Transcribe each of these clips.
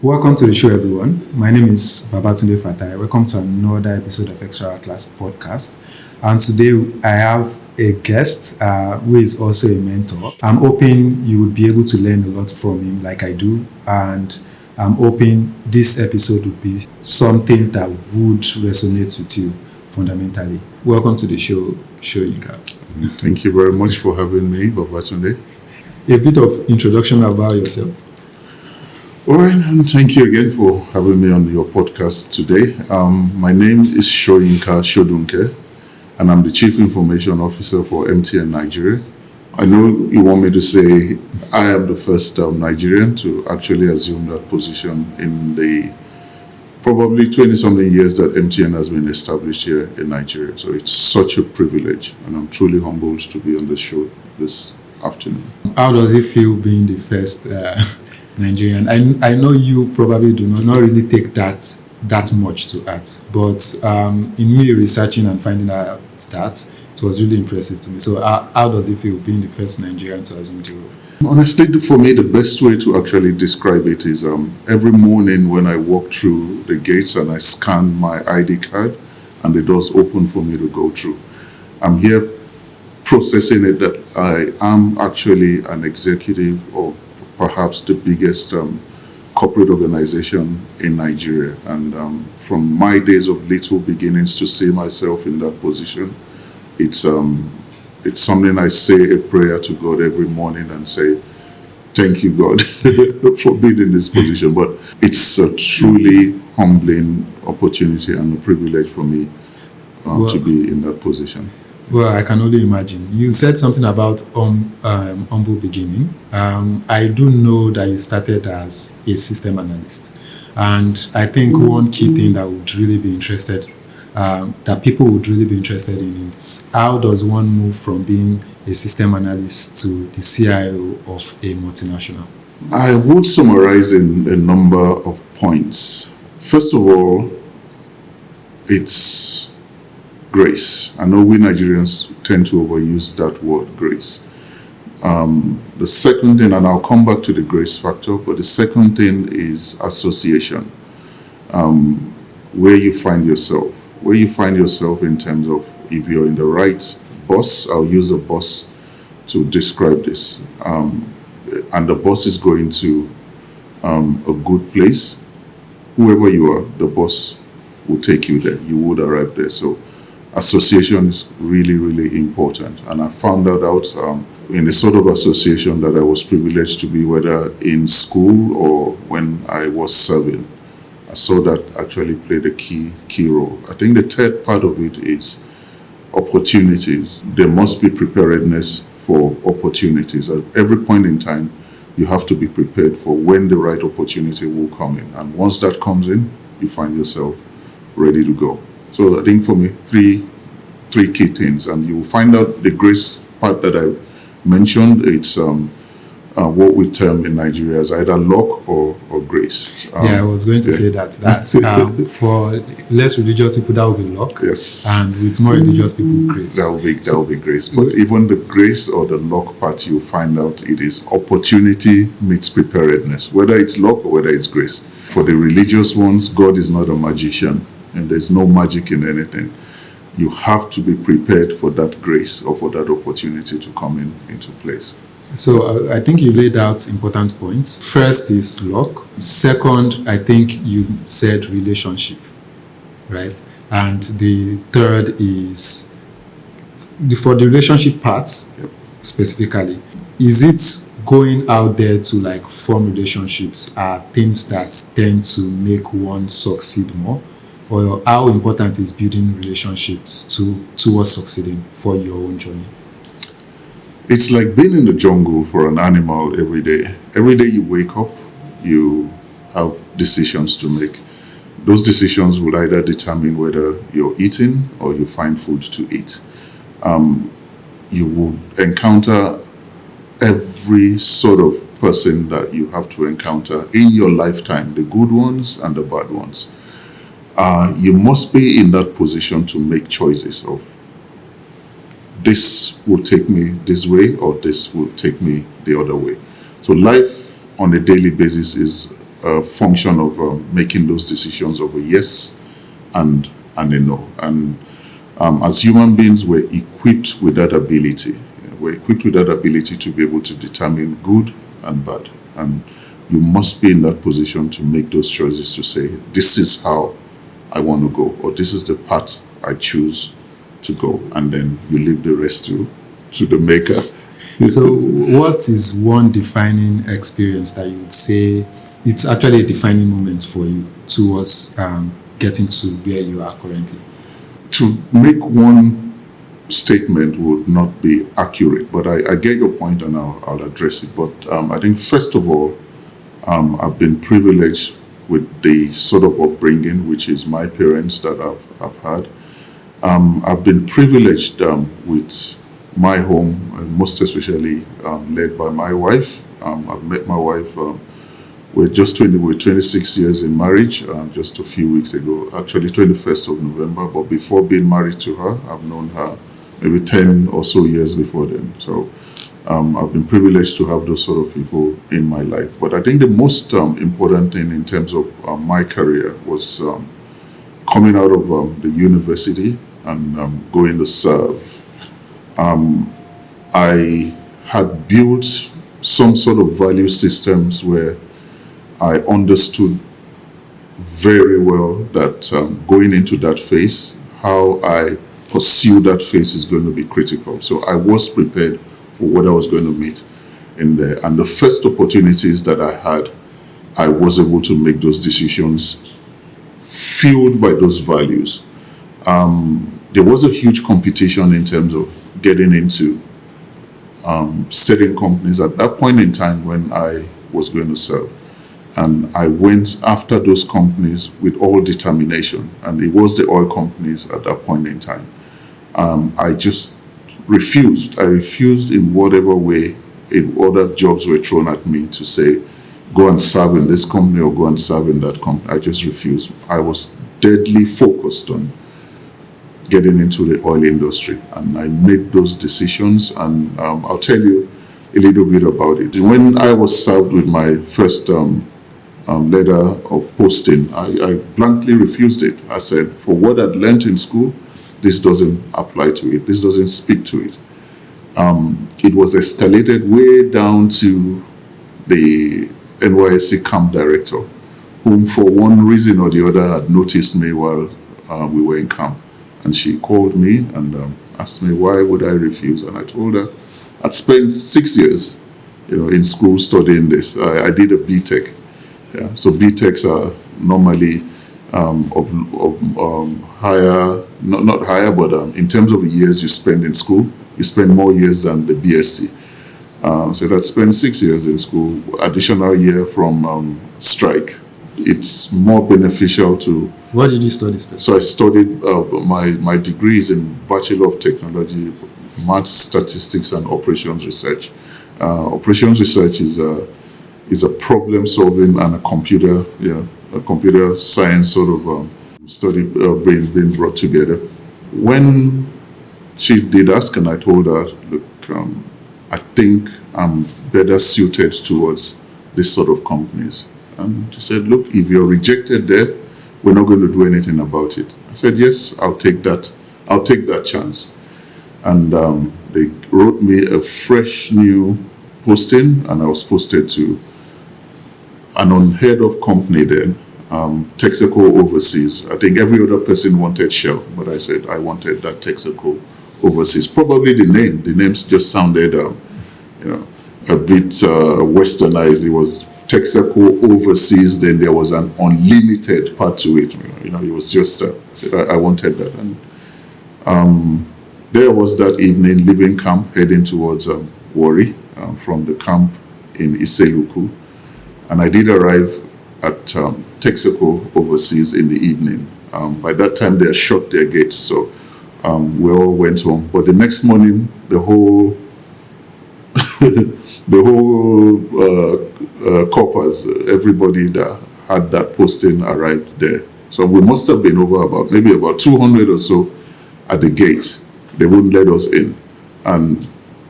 Welcome to the show, everyone. My name is Babatunde Fatai. Welcome to another episode of Extra Class Podcast. And today I have a guest who is also a mentor. I'm hoping you will be able to learn a lot from him, like I do. And I'm hoping this episode will be something that would resonate with you fundamentally. Welcome to the show, Shoyinka. Thank you very much for having me, Babatunde. A bit of introduction about yourself. All right, and thank you again for having me on your podcast today. My name is Shoyinka Shodunke, and I'm the Chief Information Officer for MTN Nigeria. I know you want me to say I am the first Nigerian to actually assume that position in the probably 20-something years that MTN has been established here in Nigeria. So it's such a privilege, and I'm truly humbled to be on the show this afternoon. How does it feel being the first Nigerian? I know you probably do not really take that much to heart, but in me researching and finding out that, it was really impressive to me. So how does it feel being the first Nigerian to assume the role? Honestly, for me, the best way to actually describe it is every morning when I walk through the gates and I scan my ID card and the doors open for me to go through, I'm here processing it that I am actually an executive of perhaps the biggest corporate organization in Nigeria. And from my days of little beginnings to see myself in that position, it's something I say a prayer to God every morning and say, thank you, God, for being in this position. But it's a truly humbling opportunity and a privilege for me to be in that position. Well, I can only imagine. You said something about humble beginning. I do know that you started as a system analyst. And I think one key thing that would really be interested that people would really be interested in is how does one move from being a system analyst to the CIO of a multinational? I would summarize in a number of points. First of all, it's grace. I know we Nigerians tend to overuse that word, grace. The second thing, and I'll come back to the grace factor, but the second thing is association. Where you find yourself. Where you find yourself in terms of if you're in the right bus, I'll use a bus to describe this. And the bus is going to a good place. Whoever you are, the bus will take you there. You would arrive there. So association is really, really important. And I found that out in the sort of association that I was privileged to be, whether in school or when I was serving. I saw that actually played a key role. I think the third part of it is opportunities. There must be preparedness for opportunities. At every point in time, you have to be prepared for when the right opportunity will come in. And once that comes in, you find yourself ready to go. So I think for me, three key things. And you will find out the grace part that I mentioned. It's what we term in Nigeria as either luck or grace. I was going to say that for less religious people, that will be luck. Yes. And with more religious people, grace. That will be grace. But even the grace or the luck part, you'll find out it is opportunity meets preparedness, whether it's luck or whether it's grace. For the religious ones, God is not a magician, and there's no magic in anything. You have to be prepared for that grace or for that opportunity to come into place. So I think you laid out important points. First is luck. Second, I think you said relationship, right? And the third is for the relationship part specifically. Is it going out there to like form relationships are things that tend to make one succeed more? Or how important is building relationships towards succeeding for your own journey? It's like being in the jungle for an animal every day. Every day you wake up, you have decisions to make. Those decisions will either determine whether you're eating or you find food to eat. You will encounter every sort of person that you have to encounter in your lifetime, the good ones and the bad ones. You must be in that position to make choices of this will take me this way or this will take me the other way. So life on a daily basis is a function of making those decisions of a yes and a no. And as human beings, we're equipped with that ability. We're equipped with that ability to be able to determine good and bad. And you must be in that position to make those choices to say, this is how I want to go, or this is the path I choose to go. And then you leave the rest to the maker. So what is one defining experience that you would say it's actually a defining moment for you towards getting to where you are currently? To make one statement would not be accurate, but I get your point and I'll address it. But I think first of all, I've been privileged with the sort of upbringing, which is my parents that I've had. I've been privileged with my home, and most especially led by my wife. I've met my wife. We're 26 years in marriage, just a few weeks ago, actually 21st of November. But before being married to her, I've known her maybe 10 or so years before then. So I've been privileged to have those sort of people in my life. But I think the most important thing in terms of my career was coming out of the university and going to serve. I had built some sort of value systems where I understood very well that going into that phase, how I pursue that phase is going to be critical. So I was prepared for what I was going to meet in there. And the first opportunities that I had, I was able to make those decisions fueled by those values. There was a huge competition in terms of getting into certain companies at that point in time when I was going to serve. And I went after those companies with all determination. And it was the oil companies at that point in time. I just refused. I refused in whatever way other jobs were thrown at me to say, go and serve in this company or go and serve in that company. I just refused. I was deadly focused on getting into the oil industry. And I made those decisions. And I'll tell you a little bit about it. When I was served with my first letter of posting, I blankly refused it. I said, for what I'd learned in school, this doesn't apply to it. This doesn't speak to it. It was escalated way down to the NYSC camp director, whom for one reason or the other had noticed me while we were in camp. And she called me and asked me why would I refuse. And I told her I'd spent 6 years in school studying this. I did a BTech. Yeah. So BTechs are normally higher, not higher, but in terms of the years you spend in school, you spend more years than the BSc. So I'd spent 6 years in school, additional year from strike. It's more beneficial to... What did you study specifically? So I studied, my degree is in Bachelor of Technology, Maths, Statistics, and Operations Research. Operations Research is a problem solving and a computer science sort of study being brought together. When she did ask and I told her, look, I think I'm better suited towards this sort of companies. And she said, look, if you're rejected there, we're not going to do anything about it. I said, yes, I'll take that chance. And they wrote me a fresh new posting, and I was posted to an unheard of company then, Texaco Overseas. I think every other person wanted Shell, but I said I wanted that Texaco Overseas. Probably the names just sounded, a bit westernized. It was Texaco Overseas, then there was an unlimited part to it. It was just, I said I wanted that. And there was that evening, leaving camp, heading towards Warri from the camp in Iseluku. And I did arrive at Texaco Overseas in the evening. By that time, they had shut their gates, so we all went home. But the next morning, the whole coppers, everybody that had that posting arrived there. So we must have been over maybe about 200 or so at the gates. They wouldn't let us in. And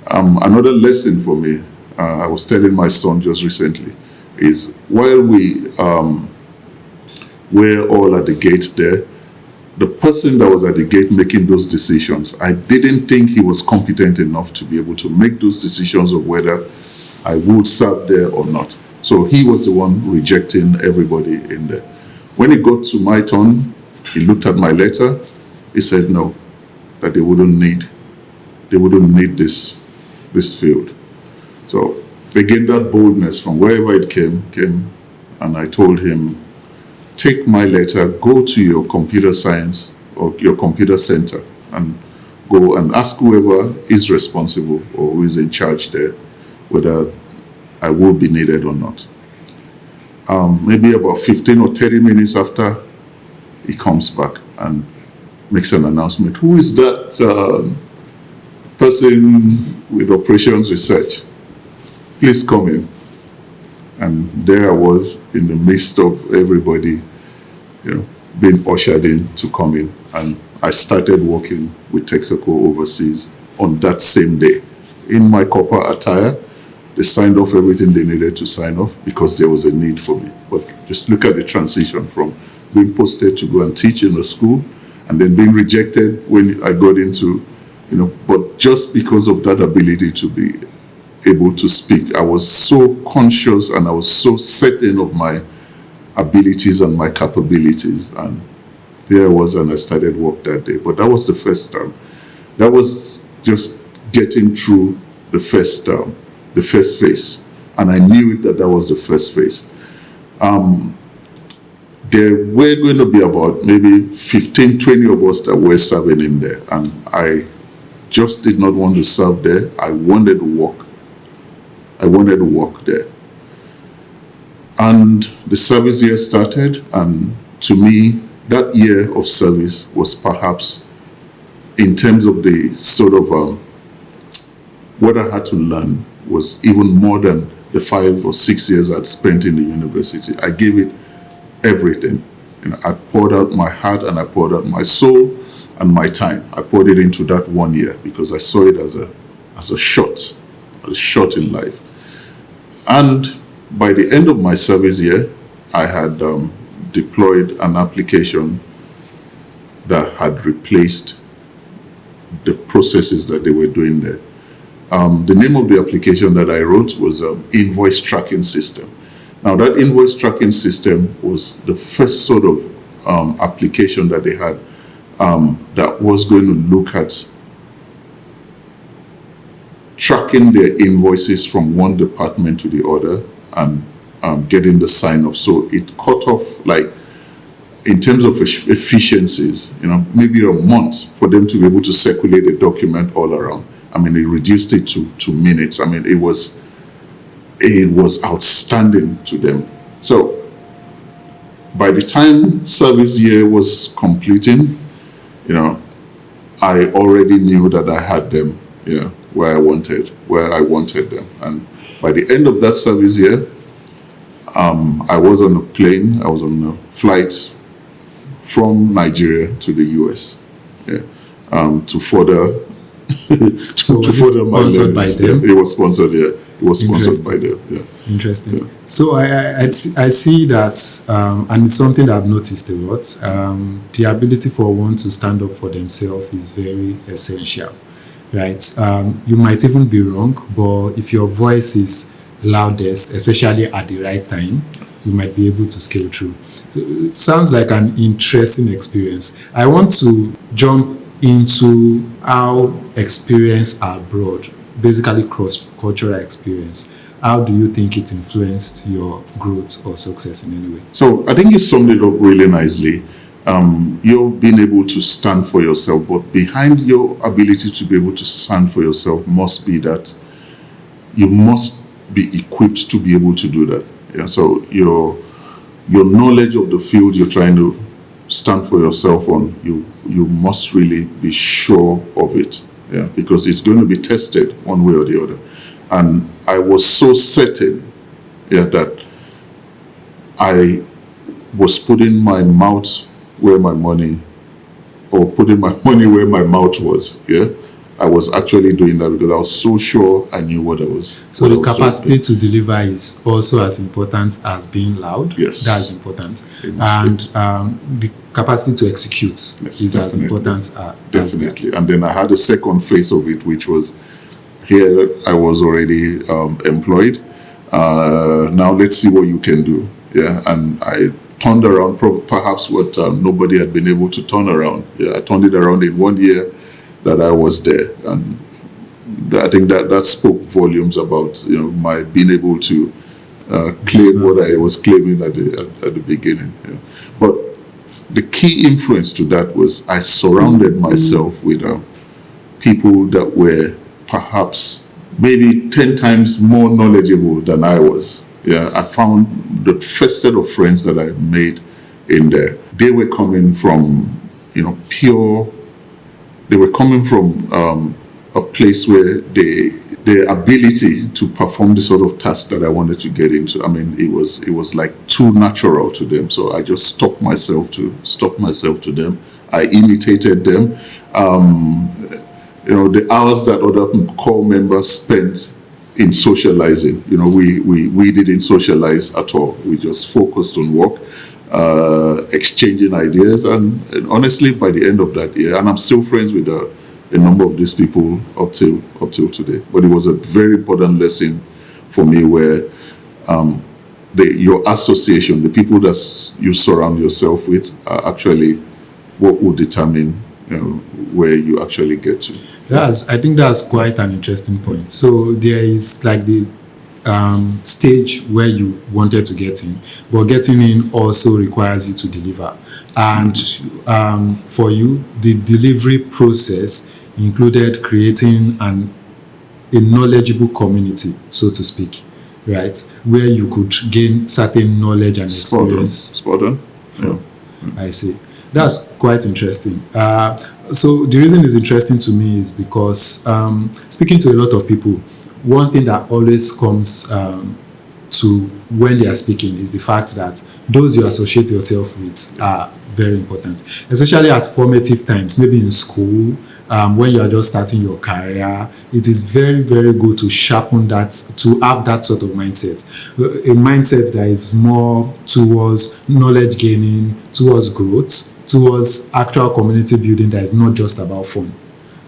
another lesson for me, I was telling my son just recently, is while we were all at the gate there, the person that was at the gate making those decisions, I didn't think he was competent enough to be able to make those decisions of whether I would serve there or not. So he was the one rejecting everybody in there. When it got to my turn, he looked at my letter. He said no, that they wouldn't need this field. So again, that boldness from wherever it came, and I told him, take my letter, go to your computer science or your computer center and go and ask whoever is responsible or who is in charge there whether I will be needed or not. Maybe about 15 or 30 minutes after, he comes back and makes an announcement. Who is that person with operations research? Please come in. And there I was in the midst of everybody, being ushered in to come in. And I started working with Texaco Overseas on that same day. In my copper attire, they signed off everything they needed to sign off because there was a need for me. But just look at the transition from being posted to go and teach in the school and then being rejected when I got into, but just because of that ability to be able to speak, I was so conscious and I was so certain of my abilities and my capabilities. And there I was, and I started work that day. But that was the first time. That was just getting through the first phase. And I knew that was the first phase. There were going to be about maybe 15, 20 of us that were serving in there. And I just did not want to serve there. I wanted to work. I wanted to work there. And the service year started, and to me, that year of service was perhaps, in terms of the sort of what I had to learn, was even more than the 5 or 6 years I'd spent in the university. I gave it everything. I poured out my heart and I poured out my soul and my time. I poured it into that 1 year because I saw it as a shot in life. And by the end of my service year, I had deployed an application that had replaced the processes that they were doing there. The name of the application that I wrote was Invoice Tracking System. Now, that invoice tracking system was the first sort of application that they had that was going to look at tracking their invoices from one department to the other and getting the sign-off. So it cut off, like, in terms of efficiencies, maybe a month for them to be able to circulate a document all around. I mean, it reduced it to minutes. I mean, it was outstanding to them. So by the time service year was completing, I already knew that I had them, where I wanted them. And by the end of that service year, I was on a plane. I was on a flight from Nigeria to the US, to further. So was it sponsored by them? It was sponsored, yeah. It was sponsored by them, yeah. Interesting. Yeah. So I see that, and it's something that I've noticed a lot. The ability for one to stand up for themselves is very essential, right? You might even be wrong, but if your voice is loudest, especially at the right time, you might be able to scale through. So it sounds like an interesting experience. I want to jump into how experience abroad, basically cross-cultural experience, how do you think it influenced your growth or success in any way? So I think you summed it up really nicely. You're being able to stand for yourself, but behind your ability to be able to stand for yourself must be that you must be equipped to be able to do that. Yeah. So your knowledge of the field you're trying to stand for yourself on, you must really be sure of it, because it's going to be tested one way or the other. And I was so certain, that I was putting my mouth where my money, or putting my money where my mouth was, I was actually doing that because I was so sure I knew what I was. So the capacity to deliver is also as important as being loud. Yes. That's important. And the capacity to execute is as important as that. And then I had a second phase of it, which was here I was already employed. Now let's see what you can do. Yeah, and I turned around perhaps what nobody had been able to turn around. Yeah, I turned it around in 1 year that I was there, and I think that spoke volumes about my being able to claim what I was claiming at the beginning. Yeah. But the key influence to that was I surrounded myself with people that were perhaps maybe 10 times more knowledgeable than I was. Yeah, I found the first set of friends that I made in there. They were coming from, they were coming from a place where their ability to perform the sort of task that I wanted to get into, I mean, it was like too natural to them. So I just stopped myself to them. I imitated them. The hours that other core members spent in socializing, we didn't socialize at all. We just focused on work, exchanging ideas, and honestly, by the end of that year, and I'm still friends with a number of these people up till today. But it was a very important lesson for me, where your association, the people that you surround yourself with, are actually what will determine where you actually get to. I think that's quite an interesting point. So there is like the stage where you wanted to get in, but getting in also requires you to deliver. And for you, the delivery process included creating a knowledgeable community, so to speak, right? Where you could gain certain knowledge and experience. Spot on. Yeah. I see. That's quite interesting. So the reason it's interesting to me is because speaking to a lot of people, one thing that always comes to when they are speaking is the fact that those you associate yourself with are very important, especially at formative times, maybe in school, when you are just starting your career. It is very, very good to sharpen that, to have that sort of mindset, a mindset that is more towards knowledge gaining, towards growth, towards actual community building that is not just about fun,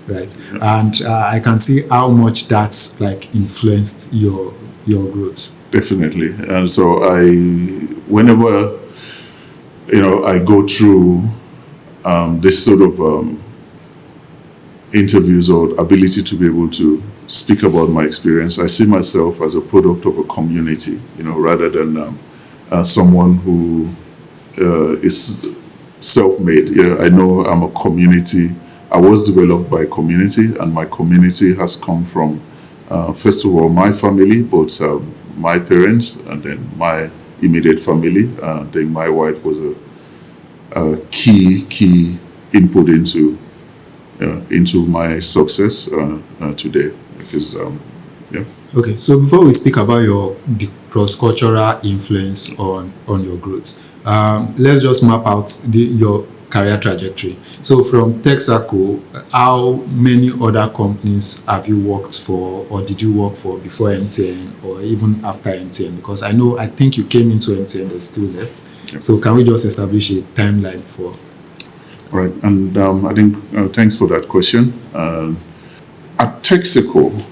right? And I can see how much that's like influenced your growth. Definitely. And so whenever I go through this sort of interviews or ability to be able to speak about my experience, I see myself as a product of a community, rather than someone who is self-made. Yeah, I know I'm a community. I was developed by a community, and my community has come from, first of all, my family, both my parents, and then my immediate family. Then my wife was a key input into my success today. Because Okay, so before we speak about the cross-cultural influence on your growth, let's just map out your career trajectory. So from Texaco, how many other companies have you worked for, or did you work for before MTN, or even after MTN? Because I think you came into MTN and still left. Yep. So can we just establish a timeline for? All right, and I think thanks for that question. At Texaco,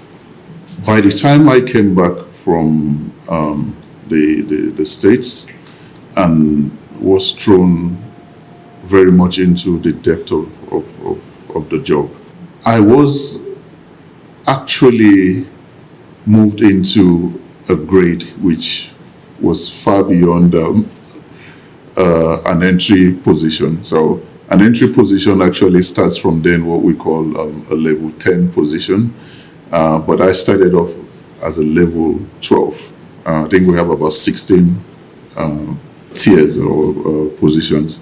by the time I came back from the States and was thrown very much into the depth of the job, I was actually moved into a grade which was far beyond an entry position. So an entry position actually starts from then what we call a level 10 position. But I started off as a level 12. I think we have about 16 tiers or positions.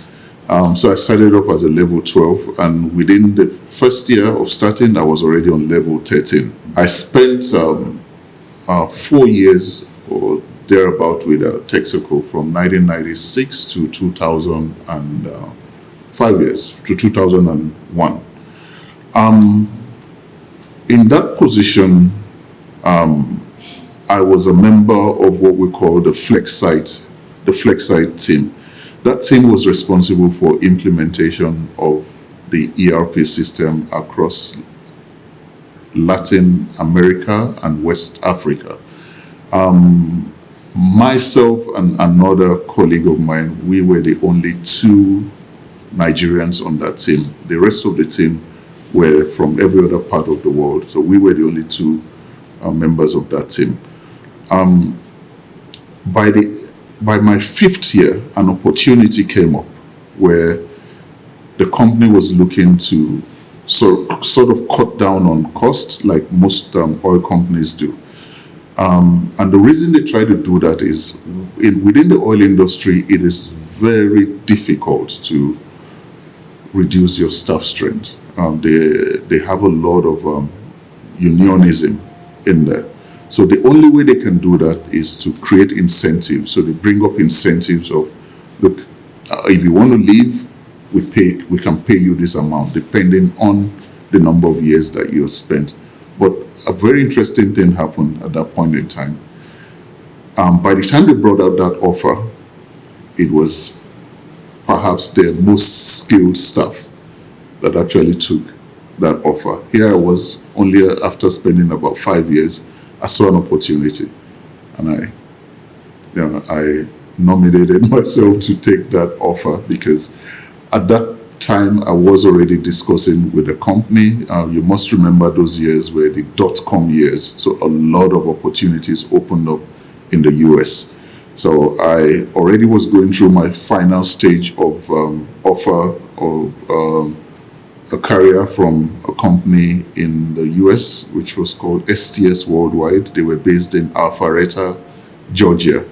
So I started off as a level 12, and within the first year of starting, I was already on level 13. I spent 4 years or thereabout with Texaco from 1996 to 2000 and 5 years to 2001. In that position, I was a member of what we call the Flexsite team. That team was responsible for implementation of the ERP system across Latin America and West Africa. Myself and another colleague of mine, we were the only two Nigerians on that team. The rest of the team were from every other part of the world. So we were the only two members of that team. By my fifth year, an opportunity came up where the company was looking to sort of cut down on cost, like most oil companies do. And the reason they try to do that is within the oil industry, it is very difficult to reduce your staff strength. They have a lot of unionism in there. So the only way they can do that is to create incentives. So they bring up incentives of, look, if you want to leave, we can pay you this amount depending on the number of years that you have spent. But a very interesting thing happened at that point in time. By the time they brought out that offer, it was perhaps the most skilled staff that actually took that offer. Here I was, only after spending about 5 years, I saw an opportunity, and I nominated myself to take that offer because at that time I was already discussing with the company. You must remember those years were the .com years, so a lot of opportunities opened up in the US. So I already was going through my final stage of offer of a career from a company in the US, which was called STS Worldwide. They were based in Alpharetta, Georgia.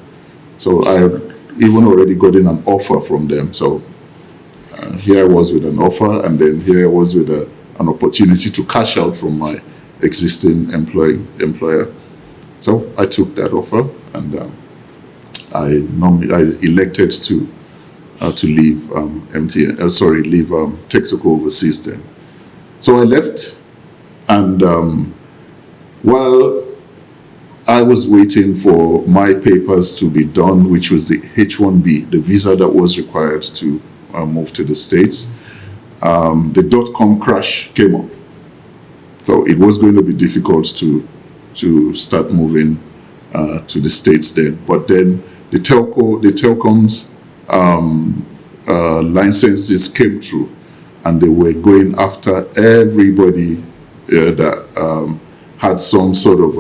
So I had even already gotten an offer from them. So here I was with an offer, and then here I was with an opportunity to cash out from my existing employer. So I took that offer, and I elected to leave leave Texaco Overseas then. So I left, and while I was waiting for my papers to be done, which was the H-1B, the visa that was required to move to the States, the .com crash came up. So it was going to be difficult to start moving to the States then. But then the telecoms licenses came through, and they were going after everybody that had some sort of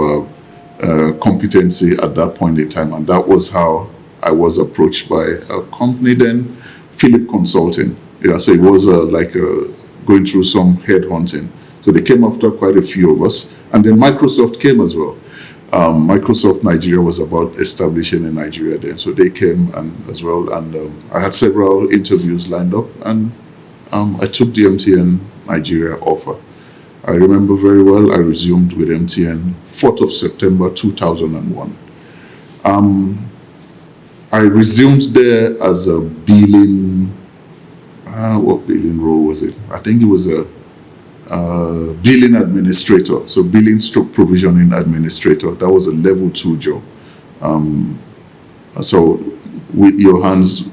competency at that point in time. And that was how I was approached by a company then, Philip Consulting. So it was going through some headhunting. So they came after quite a few of us. And then Microsoft came as well. Microsoft Nigeria was about establishing in Nigeria then. So they came as well. And I had several interviews lined up. And I took the MTN Nigeria offer. I remember very well, I resumed with MTN 4th of September 2001. I resumed there as a billing, what billing role was it? I think it was a billing administrator, so billing stroke provisioning administrator. That was a level 2 job. So with your hands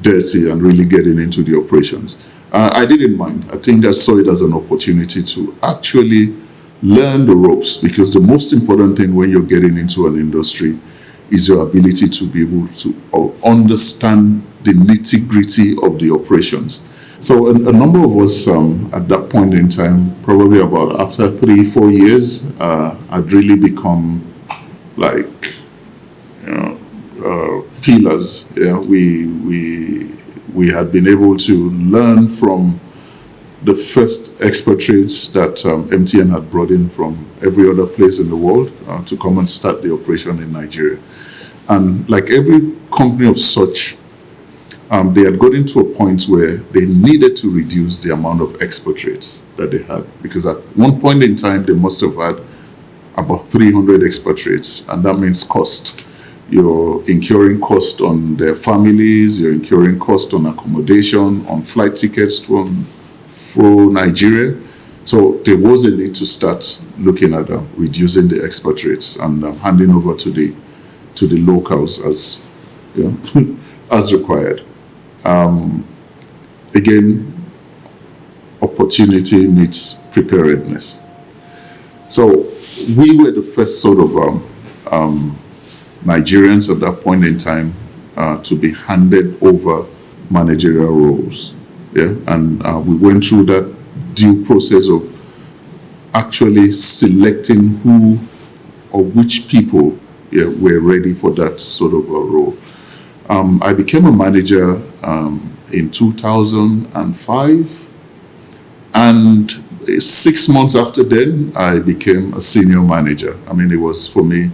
dirty and really getting into the operations. I didn't mind. I think I saw it as an opportunity to actually learn the ropes, because the most important thing when you're getting into an industry is your ability to be able to understand the nitty-gritty of the operations. So a number of us at that point in time, probably about after 3-4 years, had really become like pillars. Yeah, we had been able to learn from the first expatriates that MTN had brought in from every other place in the world to come and start the operation in Nigeria. And like every company of such, they had gotten to a point where they needed to reduce the amount of expatriates that they had, because at one point in time, they must have had about 300 expatriates, and that means cost. You're incurring cost on their families, you're incurring cost on accommodation, on flight tickets from Nigeria. So there was a need to start looking at reducing the export rates and handing over to the locals as as required. Again, opportunity meets preparedness. So we were the first sort of Nigerians at that point in time to be handed over managerial roles. Yeah, and we went through that due process of actually selecting who or which people were ready for that sort of a role. I became a manager in 2005, and 6 months after then, I became a senior manager. I mean, it was for me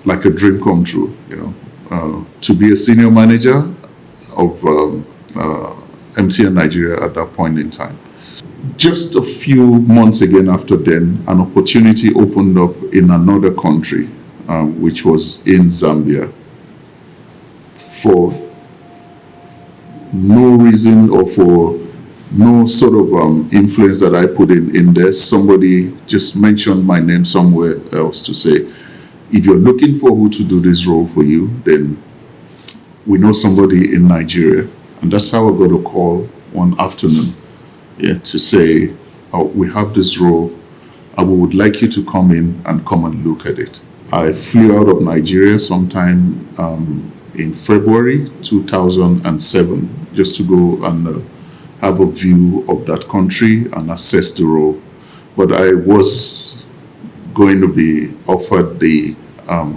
like a dream come true, to be a senior manager of MTN Nigeria at that point in time. Just a few months again after then, an opportunity opened up in another country, which was in Zambia. For no reason or for no sort of influence that I put in there, somebody just mentioned my name somewhere else to say, if you're looking for who to do this role for you, then we know somebody in Nigeria. And that's how I got a call one afternoon, to say, we have this role and we would like you to come in and come and look at it. I flew out of Nigeria sometime in February 2007 just to go and have a view of that country and assess the role. But I was going to be offered the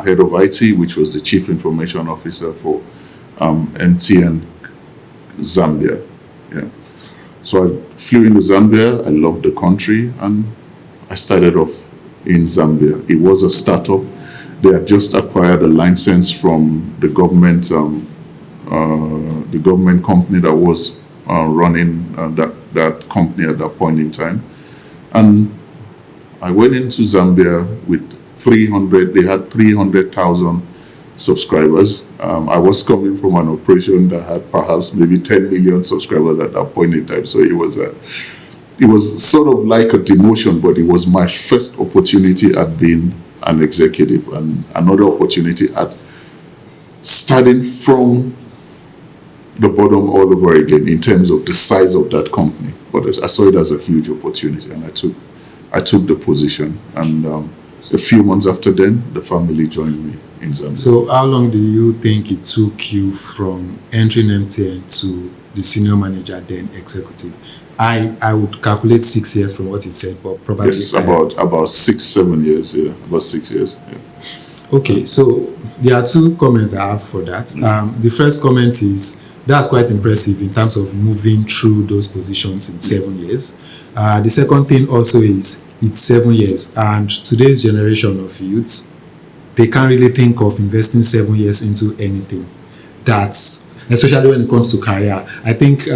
head of IT, which was the chief information officer for MTN Zambia. Yeah. So I flew into Zambia. I loved the country, and I started off in Zambia. It was a startup. They had just acquired a license from the government company that was running that company at that point in time. And I went into Zambia with 300. They had 300,000 subscribers. I was coming from an operation that had perhaps maybe 10 million subscribers at that point in time. So it was sort of like a demotion, but it was my first opportunity at being an executive, and another opportunity at starting from the bottom all over again in terms of the size of that company. But I saw it as a huge opportunity, and I took the position. And a few months after then, the family joined me in Zambia. So how long do you think it took you from entering MTN to the senior manager, then executive? I would calculate 6 years from what you've said, but probably... Yes, about 6-7 years, yeah. About 6 years, yeah. Okay, so there are two comments I have for that. The first comment is, that's quite impressive in terms of moving through those positions in 7 years. The second thing also is, it's 7 years, and today's generation of youths, they can't really think of investing 7 years into anything. That's... especially when it comes to career. I think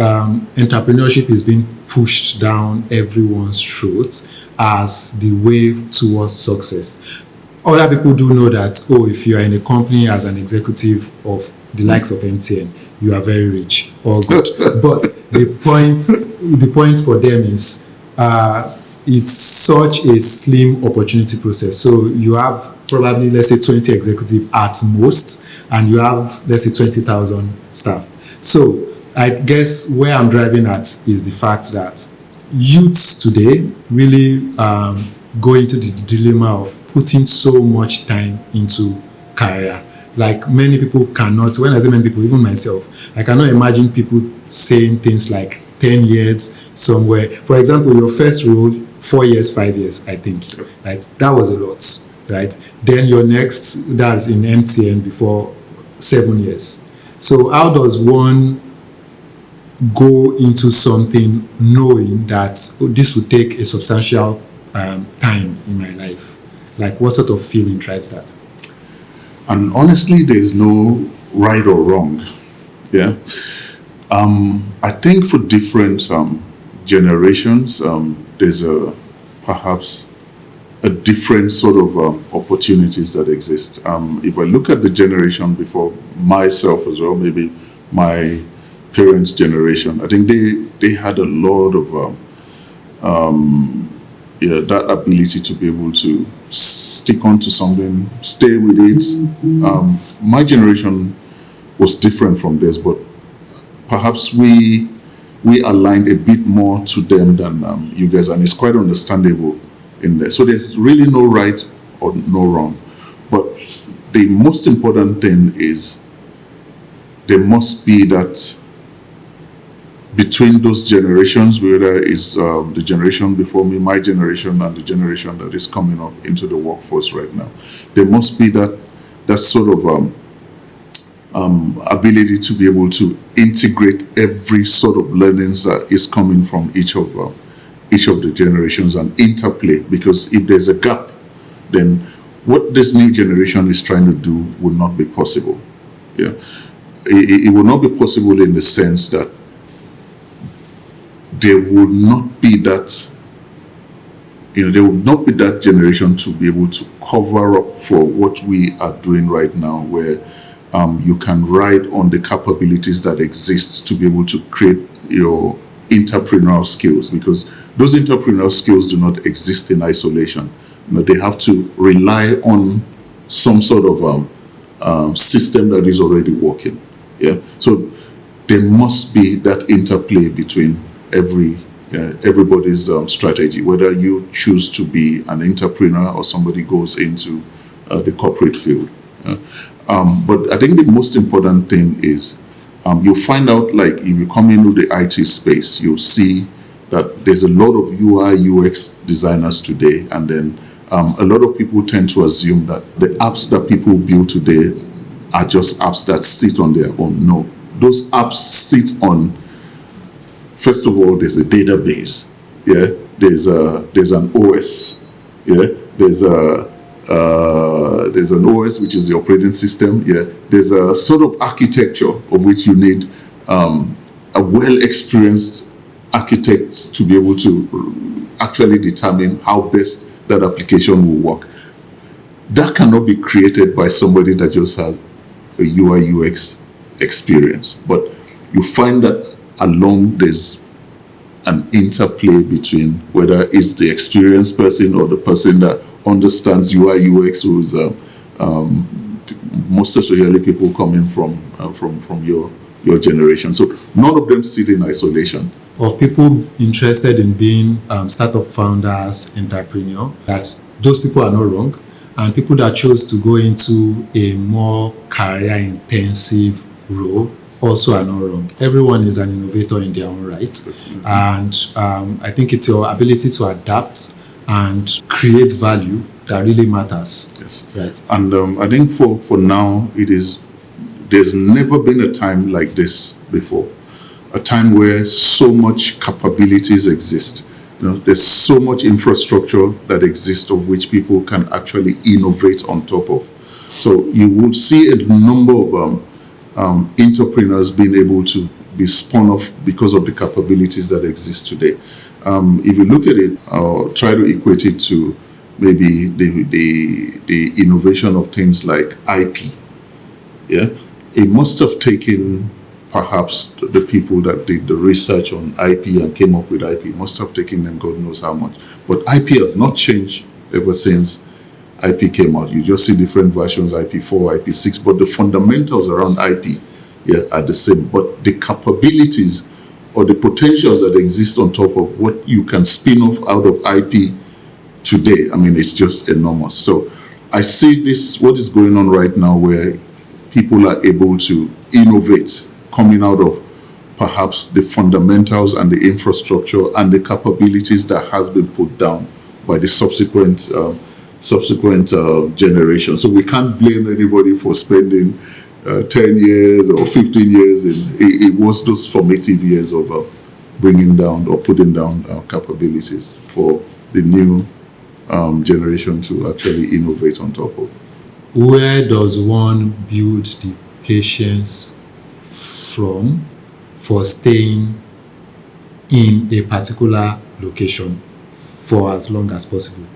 entrepreneurship is being pushed down everyone's throat as the way towards success. Other people do know that, if you are in a company as an executive of the likes of MTN, you are very rich or good. But the point for them is it's such a slim opportunity process. So you have probably, let's say, 20 executives at most, and you have, let's say, 20,000 staff. So I guess where I'm driving at is the fact that youths today really go into the dilemma of putting so much time into career. Like, many people cannot, when I say many people, even myself, I cannot imagine people saying things like 10 years somewhere. For example, your first role, 4 years, 5 years, I think, right? That was a lot, right? Then your next, that's in MTN before 7 years. So how does one go into something knowing that this would take a substantial time in my life? Like, what sort of feeling drives that? And honestly, there's no right or wrong. Yeah. I think for different generations, there's perhaps a different sort of opportunities that exist. If I look at the generation before myself as well, maybe my parents' generation, I think they had a lot of that ability to be able to stick on to something, stay with it. My generation was different from this, but perhaps we aligned a bit more to them than you guys, and it's quite understandable in there. So there's really no right or no wrong, but the most important thing is there must be that between those generations, whether it's the generation before me, my generation, and the generation that is coming up into the workforce right now, there must be that sort of ability to be able to integrate every sort of learnings that is coming from each of the generations and interplay. Because if there's a gap, then what this new generation is trying to do would not be possible. Yeah, it will not be possible in the sense that there will not be that. There will not be that generation to be able to cover up for what we are doing right now, where you can ride on the capabilities that exist to be able to create your entrepreneurial skills, because those entrepreneurial skills do not exist in isolation. They have to rely on some sort of system that is already working. Yeah, so there must be that interplay between everybody's strategy, whether you choose to be an entrepreneur or somebody goes into the corporate field. But I think the most important thing is you find out, like if you come into the IT space, you'll see that there's a lot of UI UX designers today, and then a lot of people tend to assume that the apps that people build today are just apps that sit on their own. No, those apps sit on, first of all, there's a database. Yeah, there's an OS. Yeah, there's an OS, which is the operating system. Yeah, there's a sort of architecture of which you need a well-experienced architect to be able to actually determine how best that application will work. That cannot be created by somebody that just has a UI UX experience. But you find that along there's an interplay between whether it's the experienced person or the person that understands UI UX, who is most especially people coming from your generation. So none of them sit in isolation. Of people interested in being startup founders, entrepreneur, that those people are not wrong, and people that chose to go into a more career-intensive role also are not wrong. Everyone is an innovator in their own right, and I think it's your ability to adapt and create value that really matters. Yes, right. And I think for now, there's never been a time like this before, a time where so much capabilities exist. There's so much infrastructure that exists of which people can actually innovate on top of. So you will see a number of entrepreneurs being able to be spun off because of the capabilities that exist today. If you look at it, or try to equate it to maybe the innovation of things like IP. Yeah, it must have taken perhaps the people that did the research on IP and came up with IP, must have taken them God knows how much. But IP has not changed ever since IP came out. You just see different versions, IP4, IP6, but the fundamentals around IP are the same. But the capabilities or the potentials that exist on top of what you can spin off out of IP today, I mean, it's just enormous. So I see this, what is going on right now, where people are able to innovate coming out of perhaps the fundamentals and the infrastructure and the capabilities that has been put down by the subsequent generation. So we can't blame anybody for spending 10 years or 15 years. It was those formative years of bringing down or putting down capabilities for the new generation to actually innovate on top of. Where does one build the patience from for staying in a particular location for as long as possible,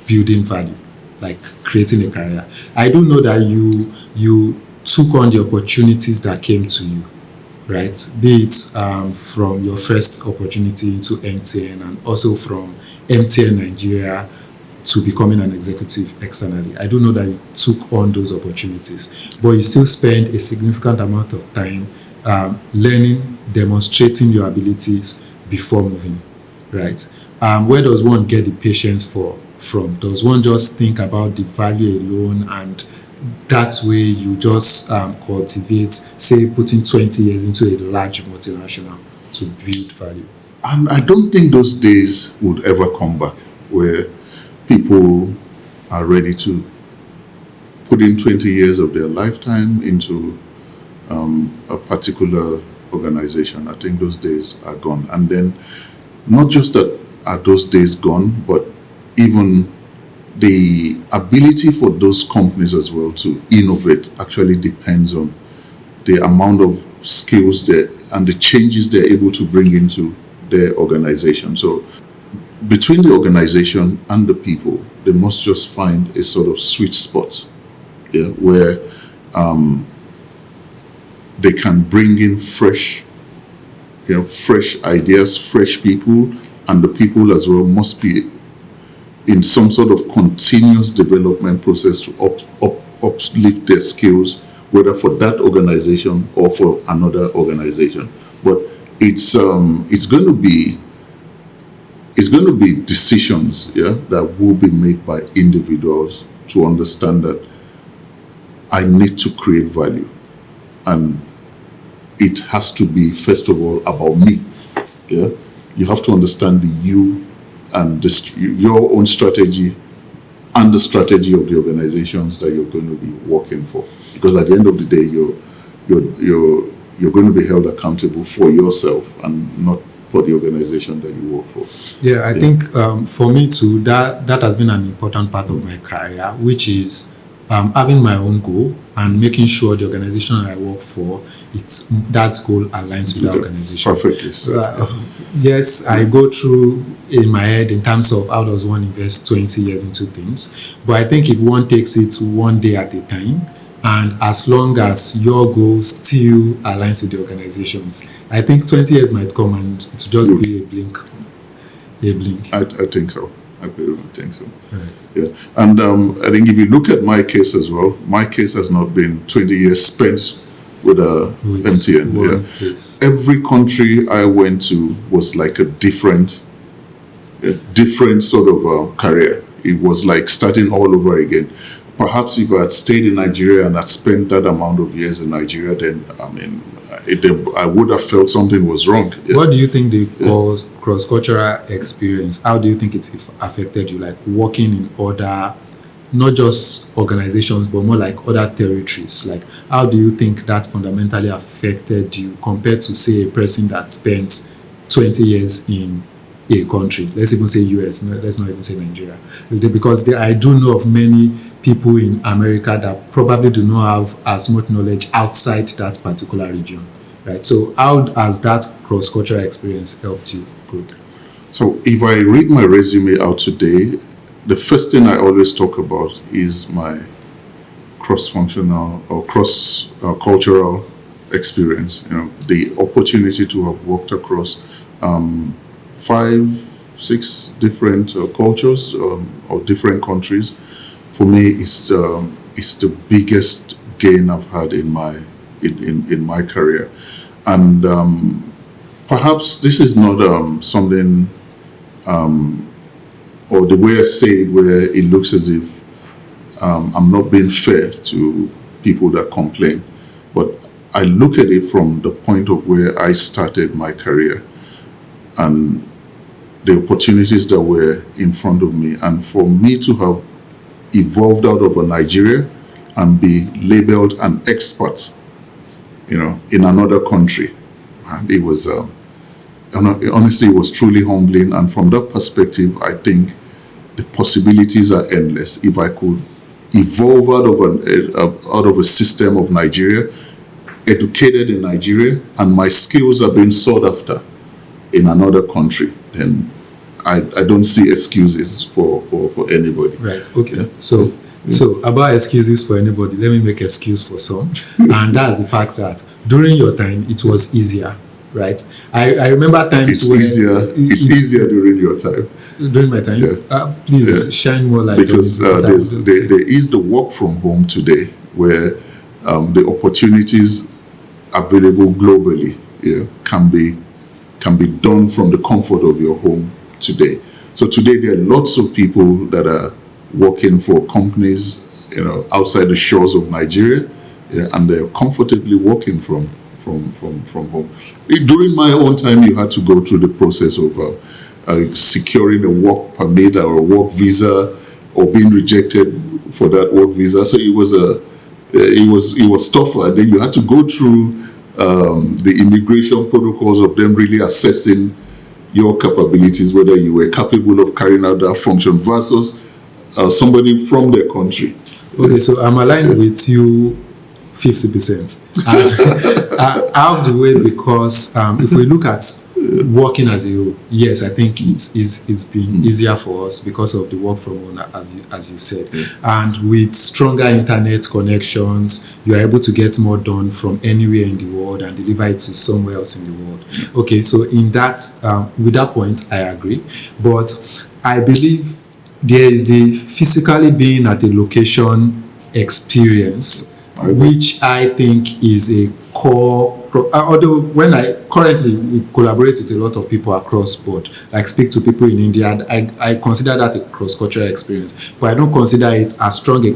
building value, like creating a career? I do know that you took on the opportunities that came to you, right? Be it from your first opportunity to MTN and also from MTN Nigeria to becoming an executive externally. I do know that you took on those opportunities, but you still spend a significant amount of time learning, demonstrating your abilities before moving, right? Where does one get the patience from? Does one just think about the value alone, and that way you just cultivate, say, putting 20 years into a large multinational to build value? And I don't think those days would ever come back where people are ready to put in 20 years of their lifetime into a particular organization. I think those days are gone. And then not just that are those days gone, but even the ability for those companies as well to innovate actually depends on the amount of skills and the changes they're able to bring into their organization. So between the organization and the people, they must just find a sort of sweet spot, where they can bring in fresh ideas, fresh people, and the people as well must be in some sort of continuous development process to uplift their skills, whether for that organization or for another organization. But it's going to be decisions, that will be made by individuals to understand that I need to create value, and it has to be, first of all, about me. You have to understand you and your own strategy and the strategy of the organizations that you're going to be working for, because at the end of the day, you're going to be held accountable for yourself and not for the organization that you work for. I think for me too, that has been an important part of my career, which is having my own goal and making sure the organization I work for, that goal aligns with the organization. Perfectly. So, yes, I go through in my head in terms of how does one invest 20 years into things, but I think if one takes it one day at a time, and as long as your goal still aligns with the organization's, I think 20 years might come and it will just be a blink. I think so. I really think so. Right. Yeah. And I think if you look at my case as well, my case has not been 20 years spent with MTN. Yes. Every country I went to was like a different sort of career. It was like starting all over again. Perhaps if I had stayed in Nigeria and had spent that amount of years in Nigeria, then I would have felt something was wrong. What do you think the cross-cultural experience, how do you think it affected you, like working in other, not just organizations, but more like other territories? Like, how do you think that fundamentally affected you compared to, say, a person that spent 20 years in a country? Let's even say US, let's not even say Nigeria. Because I do know of many people in America that probably do not have as much knowledge outside that particular region, right? So how has that cross-cultural experience helped you grow? So if I read my resume out today, the first thing I always talk about is my cross-functional or cross-cultural experience. The opportunity to have worked across 5, 6 different cultures or different countries. For me, it's the biggest gain I've had in my career, and perhaps this is not something, or the way I say it, where it looks as if I'm not being fair to people that complain, but I look at it from the point of where I started my career and the opportunities that were in front of me, and for me to have evolved out of Nigeria and be labeled an expert, in another country. It was, honestly, it was truly humbling. And from that perspective, I think the possibilities are endless. If I could evolve out of a system of Nigeria, educated in Nigeria, and my skills are being sought after in another country, then I don't see excuses for anybody. Right. Okay. Yeah. So about excuses for anybody, let me make excuse for some. And that's the fact that during your time, it was easier, right? I remember times It's where easier. It's easier during your time. during my time. Yeah. Please shine more light Because on it. there is the work from home today, where the opportunities available globally, can be done from the comfort of your home today. So today there are lots of people that are working for companies, outside the shores of Nigeria, and they're comfortably working from home. During my own time, you had to go through the process of securing a work permit or a work visa, or being rejected for that work visa. So it was tougher, and then you had to go through the immigration protocols of them really assessing your capabilities, whether you were capable of carrying out that function versus somebody from their country. Okay, so I'm aligned with you 50%. Out of the way, because if we look at working as a whole, yes, I think it's been easier for us because of the work from home, as you said. And with stronger internet connections, you are able to get more done from anywhere in the world and deliver it to somewhere else in the world. Okay, so with that point, I agree. But I believe there is the physically being at a location experience, which I think is a core. Although when we collaborate with a lot of people across board, like speak to people in India, and I consider that a cross-cultural experience, but I don't consider it as strong a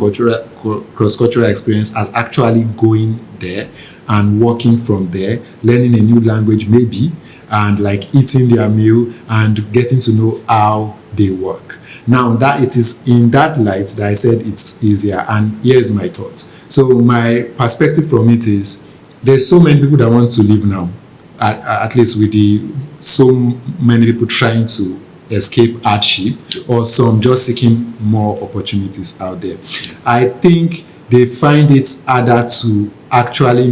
cross-cultural experience as actually going there and working from there, learning a new language maybe, and like eating their meal and getting to know how they work. Now, that it is in that light that I said it's easier, and here's my thoughts. So my perspective from it is there's so many people that want to live now, at least with so many people trying to escape hardship, or some just seeking more opportunities out there. I think they find it harder to actually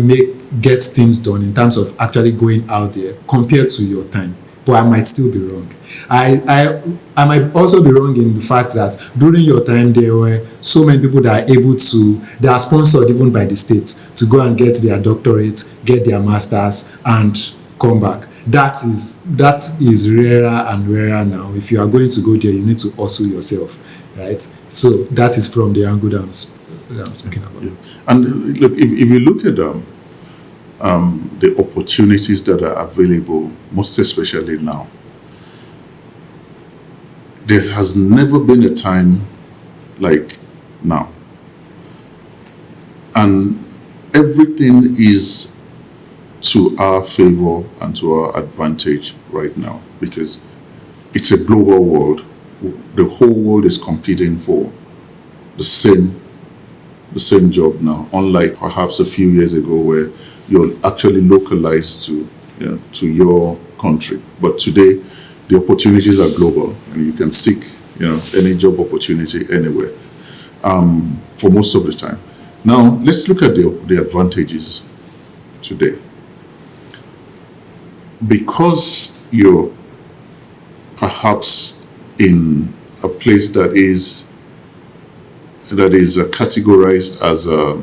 get things done in terms of actually going out there compared to your time. But I might still be wrong. I might also be wrong in the fact that during your time there were so many people that are sponsored even by the state to go and get their doctorate, get their masters, and come back. That is rarer and rarer now. If you are going to go there, you need to hustle yourself, right? So that is from the angle that I'm speaking about. Yeah. And look, if you look at the opportunities that are available, most especially now, there has never been a time like now. And everything is to our favor and to our advantage right now, because it's a global world. The whole world is competing for the same job now, unlike perhaps a few years ago where you're actually localized to your country. But today, the opportunities are global, and you can seek any job opportunity anywhere for most of the time. Now, let's look at the advantages today. Because you're perhaps in a place that is categorized as a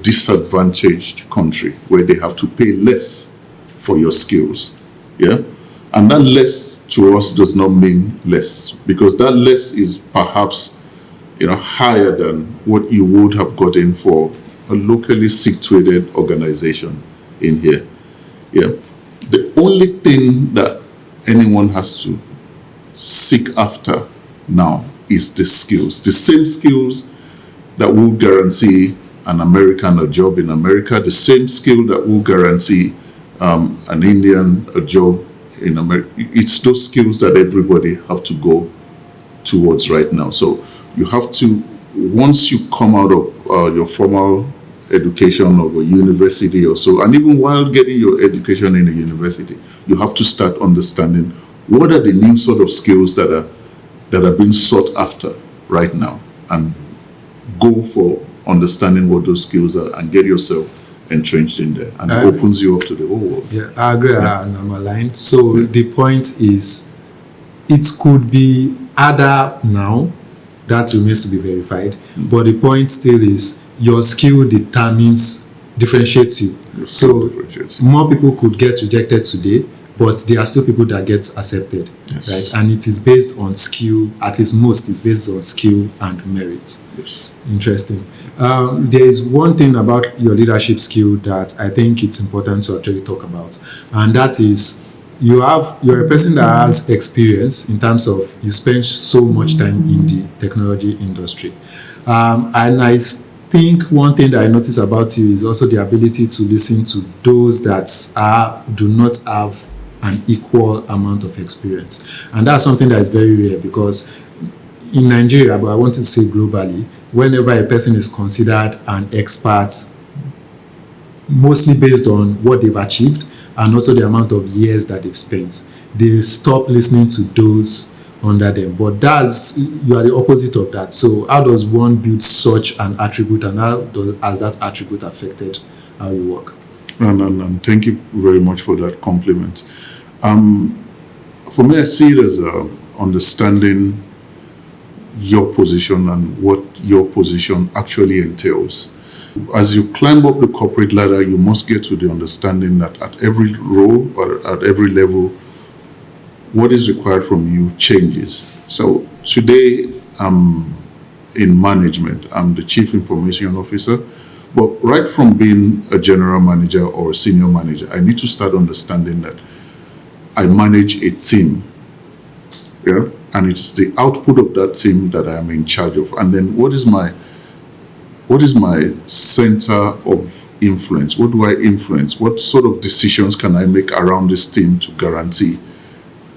disadvantaged country where they have to pay less for your skills, and that less to us does not mean less, because that less is perhaps higher than what you would have gotten for a locally situated organization in here. The only thing that anyone has to seek after now is the skills, the same skills that will guarantee an American a job in America, the same skill that will guarantee an Indian a job in America. It's those skills that everybody have to go towards right now. So you have to, once you come out of your formal education of a university or so, and even while getting your education in a university, you have to start understanding what are the new sort of skills that are being sought after right now, and go for understanding what those skills are and get yourself entrenched in there, and it opens you up to the whole world. Yeah, I agree, and I'm aligned. So the point is, it could be harder now. That remains to be verified. But the point still is, your skill differentiates you. So more people could get rejected today, but there are still people that get accepted, Yes. right? And it is based on skill. At least most is based on skill and merit. Yes. Interesting. There is one thing about your leadership skill that I think it's important to actually talk about, and that is you're a person that has experience in terms of you spend so much time in the technology industry, and I think one thing that I notice about you is also the ability to listen to those that do not have an equal amount of experience, and that's something that is very rare because in Nigeria, but I want to say globally, whenever a person is considered an expert, mostly based on what they've achieved and also the amount of years that they've spent, they stop listening to those under them. But you are the opposite of that. So how does one build such an attribute, and has that attribute affected how you work? And thank you very much for that compliment. For me, I see it as understanding your position and what your position actually entails. As you climb up the corporate ladder, you must get to the understanding that at every role or at every level, what is required from you changes. So today, I'm in management. I'm the chief information officer. But right from being a general manager or a senior manager, I need to start understanding that I manage a team. Yeah? And it's the output of that team that I am in charge of. And then what is my center of influence? What do I influence? What sort of decisions can I make around this team to guarantee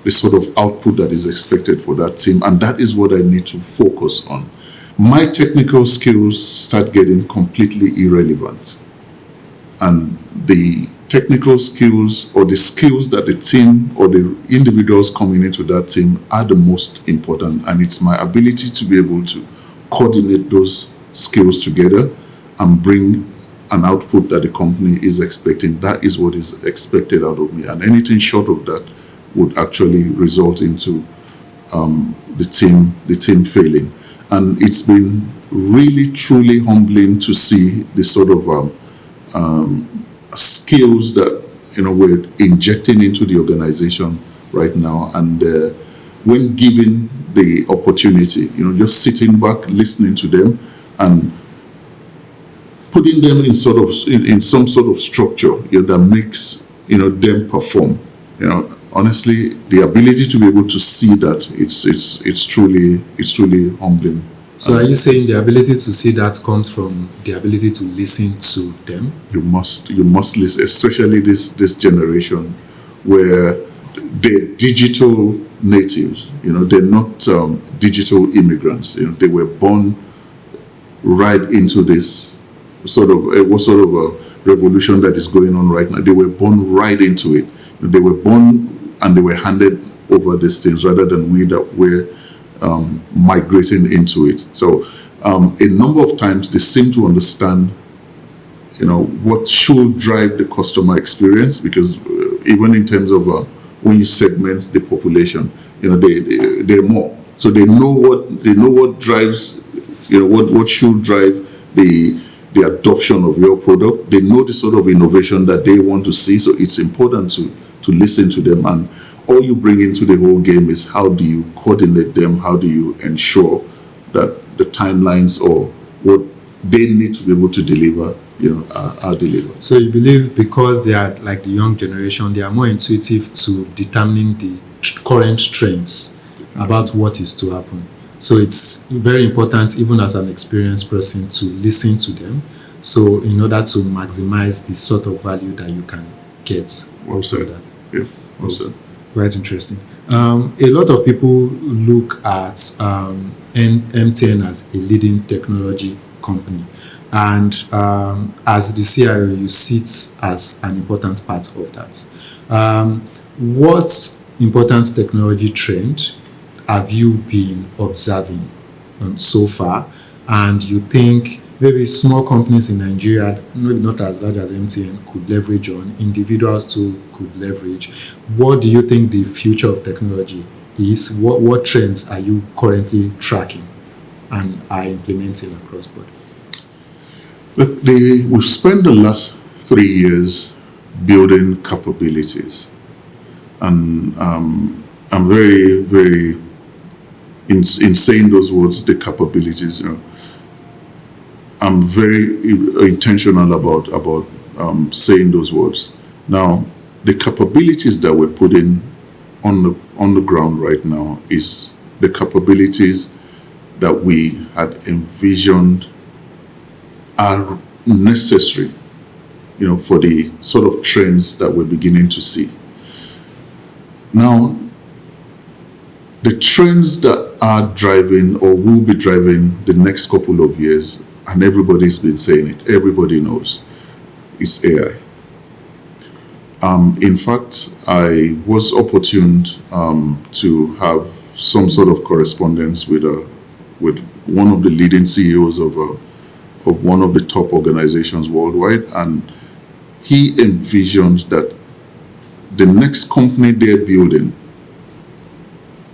the sort of output that is expected for that team? And that is what I need to focus on. My technical skills start getting completely irrelevant. And the technical skills or the skills that the team or the individuals coming into that team are the most important. And it's my ability to be able to coordinate those skills together and bring an output that the company is expecting. That is what is expected out of me. And anything short of that would actually result into the team failing. And it's been really, truly humbling to see the sort of skills that we're injecting into the organization right now. And when given the opportunity, just sitting back, listening to them, and putting them in some sort of structure that makes them perform. Honestly, the ability to be able to see that it's truly humbling. So are you saying the ability to see that comes from the ability to listen to them? You must listen, especially this generation where they're digital natives. They're not digital immigrants. They were born right into this sort of a revolution that is going on right now. They were born right into it. They were born and they were handed over these things rather than we that were migrating into it. So a number of times they seem to understand what should drive the customer experience, because even in terms of when you segment the population, they're more. So they know what drives, what should drive the adoption of your product. They know the sort of innovation that they want to see. So it's important to listen to them. And all you bring into the whole game is how do you coordinate them? How do you ensure that the timelines or what they need to be able to deliver, are delivered? So you believe because they are like the young generation, they are more intuitive to determining the current trends about what is to happen. So it's very important, even as an experienced person, to listen to them. So in order to maximize the sort of value that you can get. Well said. Yeah, well said. Quite interesting. A lot of people look at MTN as a leading technology company. And as the CIO, you sit as an important part of that. What important technology trend have you been observing so far? And you think maybe small companies in Nigeria, maybe not as large as MTN, could leverage on, individuals too could leverage. What do you think the future of technology is? What trends are you currently tracking and are implementing across board? Look, we've spent the last 3 years building capabilities, and I'm very, very in saying those words, the capabilities. I'm very intentional about saying those words. Now, the capabilities that we're putting on the ground right now is the capabilities that we had envisioned are necessary, for the sort of trends that we're beginning to see. Now, the trends that are driving or will be driving the next couple of years, and everybody's been saying it, everybody knows, it's AI. In fact, I was opportune to have some sort of correspondence with one of the leading CEOs of one of the top organizations worldwide, and he envisioned that the next company they're building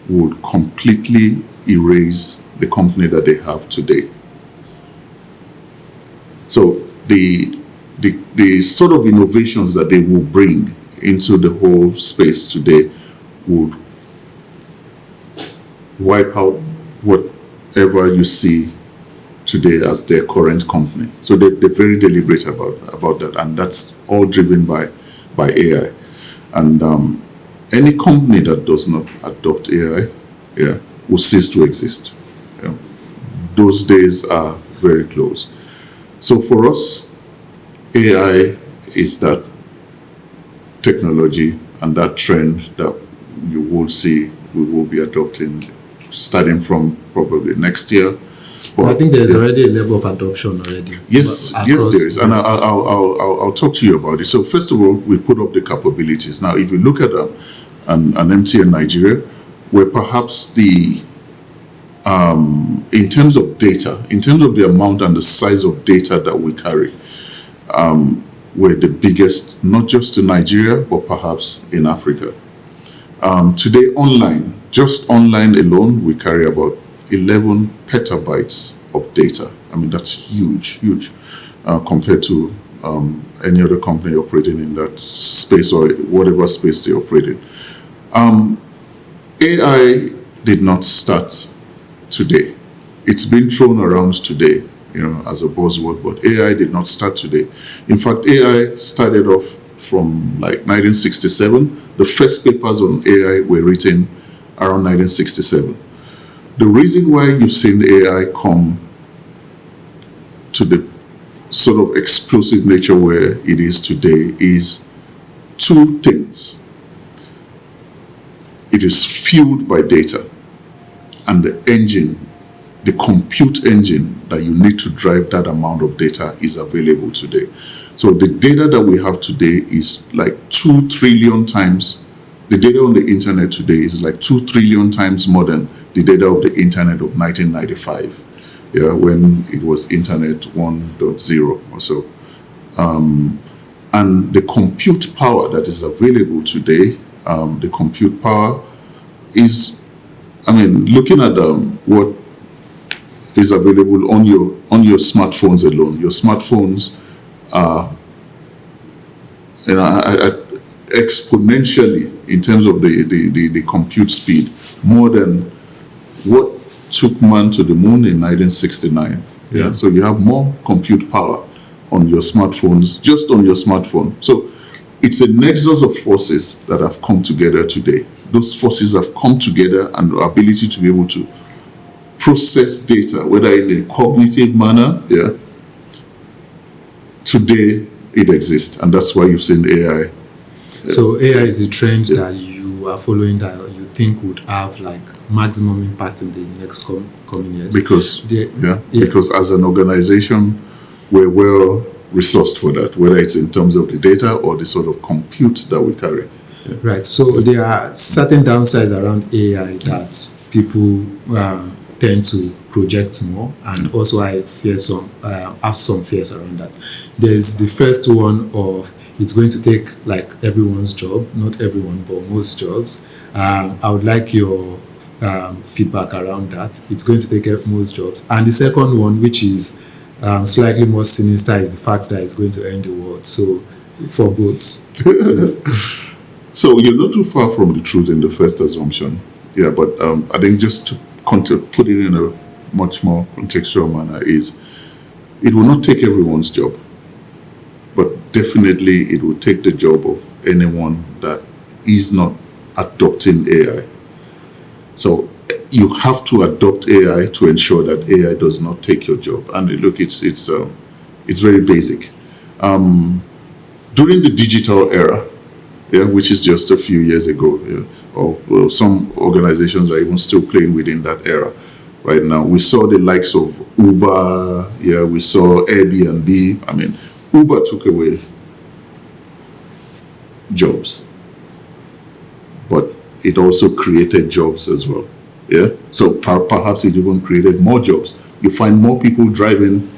would completely erase the company that they have today. So the sort of innovations that they will bring into the whole space today would wipe out whatever you see today as their current company. So they're very deliberate about that, and that's all driven by AI. And any company that does not adopt AI, will cease to exist. Those days are very close. So for us, AI is that technology and that trend that you will see we will be adopting starting from probably next year. But I think there's already a level of adoption already. Yes, there is, and I'll talk to you about it. So first of all, we put up the capabilities. Now, if you look at an MTN Nigeria, where perhaps in terms of data, in terms of the amount and the size of data that we carry, we're the biggest, not just in Nigeria, but perhaps in Africa. Today, just online alone, we carry about 11 petabytes of data. I mean, that's huge, compared to any other company operating in that space or whatever space they operate in. AI did not start today. It's been thrown around today, as a buzzword, but AI did not start today. In fact, AI started off from like 1967. The first papers on AI were written around 1967. The reason why you've seen AI come to the sort of explosive nature where it is today is two things. It is fueled by data, and the engine, the compute engine that you need to drive that amount of data is available today. So the data that we have today is like 2 trillion times. The data on the internet today is like 2 trillion times more than the data of the internet of 1995, when it was internet 1.0 or so. And the compute power that is available today, the compute power is, looking at what is available on your smartphones alone. Your smartphones are exponentially in terms of the compute speed, more than what took man to the moon in 1969. So you have more compute power on your smartphones, just on your smartphone. So it's a nexus of forces that have come together today. Those forces have come together, and the ability to be able to process data, whether in a cognitive manner, today it exists, and that's why you've seen AI. So AI is a trend that you are following, that you think would have like maximum impact in the next coming years. Because as an organization, we're well resourced for that, whether it's in terms of the data or the sort of compute that we carry. Right. So there are certain downsides around AI that people tend to project more, and also I fear have some fears around that. There's the first one of it's going to take like everyone's job, not everyone, but most jobs. I would like your feedback around that. It's going to take most jobs. And the second one, which is Slightly more sinister is the fact that it's going to end the world. So for both. Yes. So you're not too far from the truth in the first assumption. Yeah, but I think just to put it in a much more contextual manner is it will not take everyone's job, but definitely it will take the job of anyone that is not adopting AI. So you have to adopt AI to ensure that AI does not take your job. And look, it's very basic. During the digital era, yeah, which is just a few years ago, yeah, or some organizations are even still playing within that era. Right now, we saw the likes of Uber, yeah, we saw Airbnb. I mean, Uber took away jobs, but it also created jobs as well. Yeah, so perhaps it even created more jobs. You find more people driving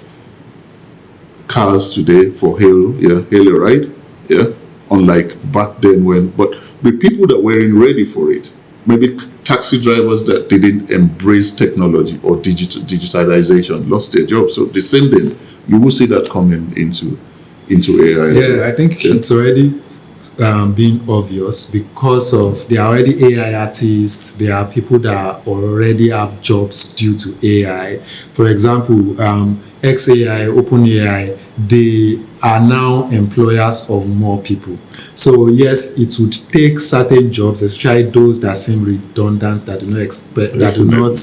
cars today for hail a ride. Yeah, unlike back then but the people that weren't ready for it, maybe taxi drivers that didn't embrace technology or digitalization lost their jobs. So the same thing, you will see that coming into AI as well. Yeah, I think it's already being obvious because of there are already AI artists, there are people that already have jobs due to AI. For example, XAI, OpenAI, they are now employers of more people. So yes, it would take certain jobs, especially those that seem redundant, that do not expect, that do not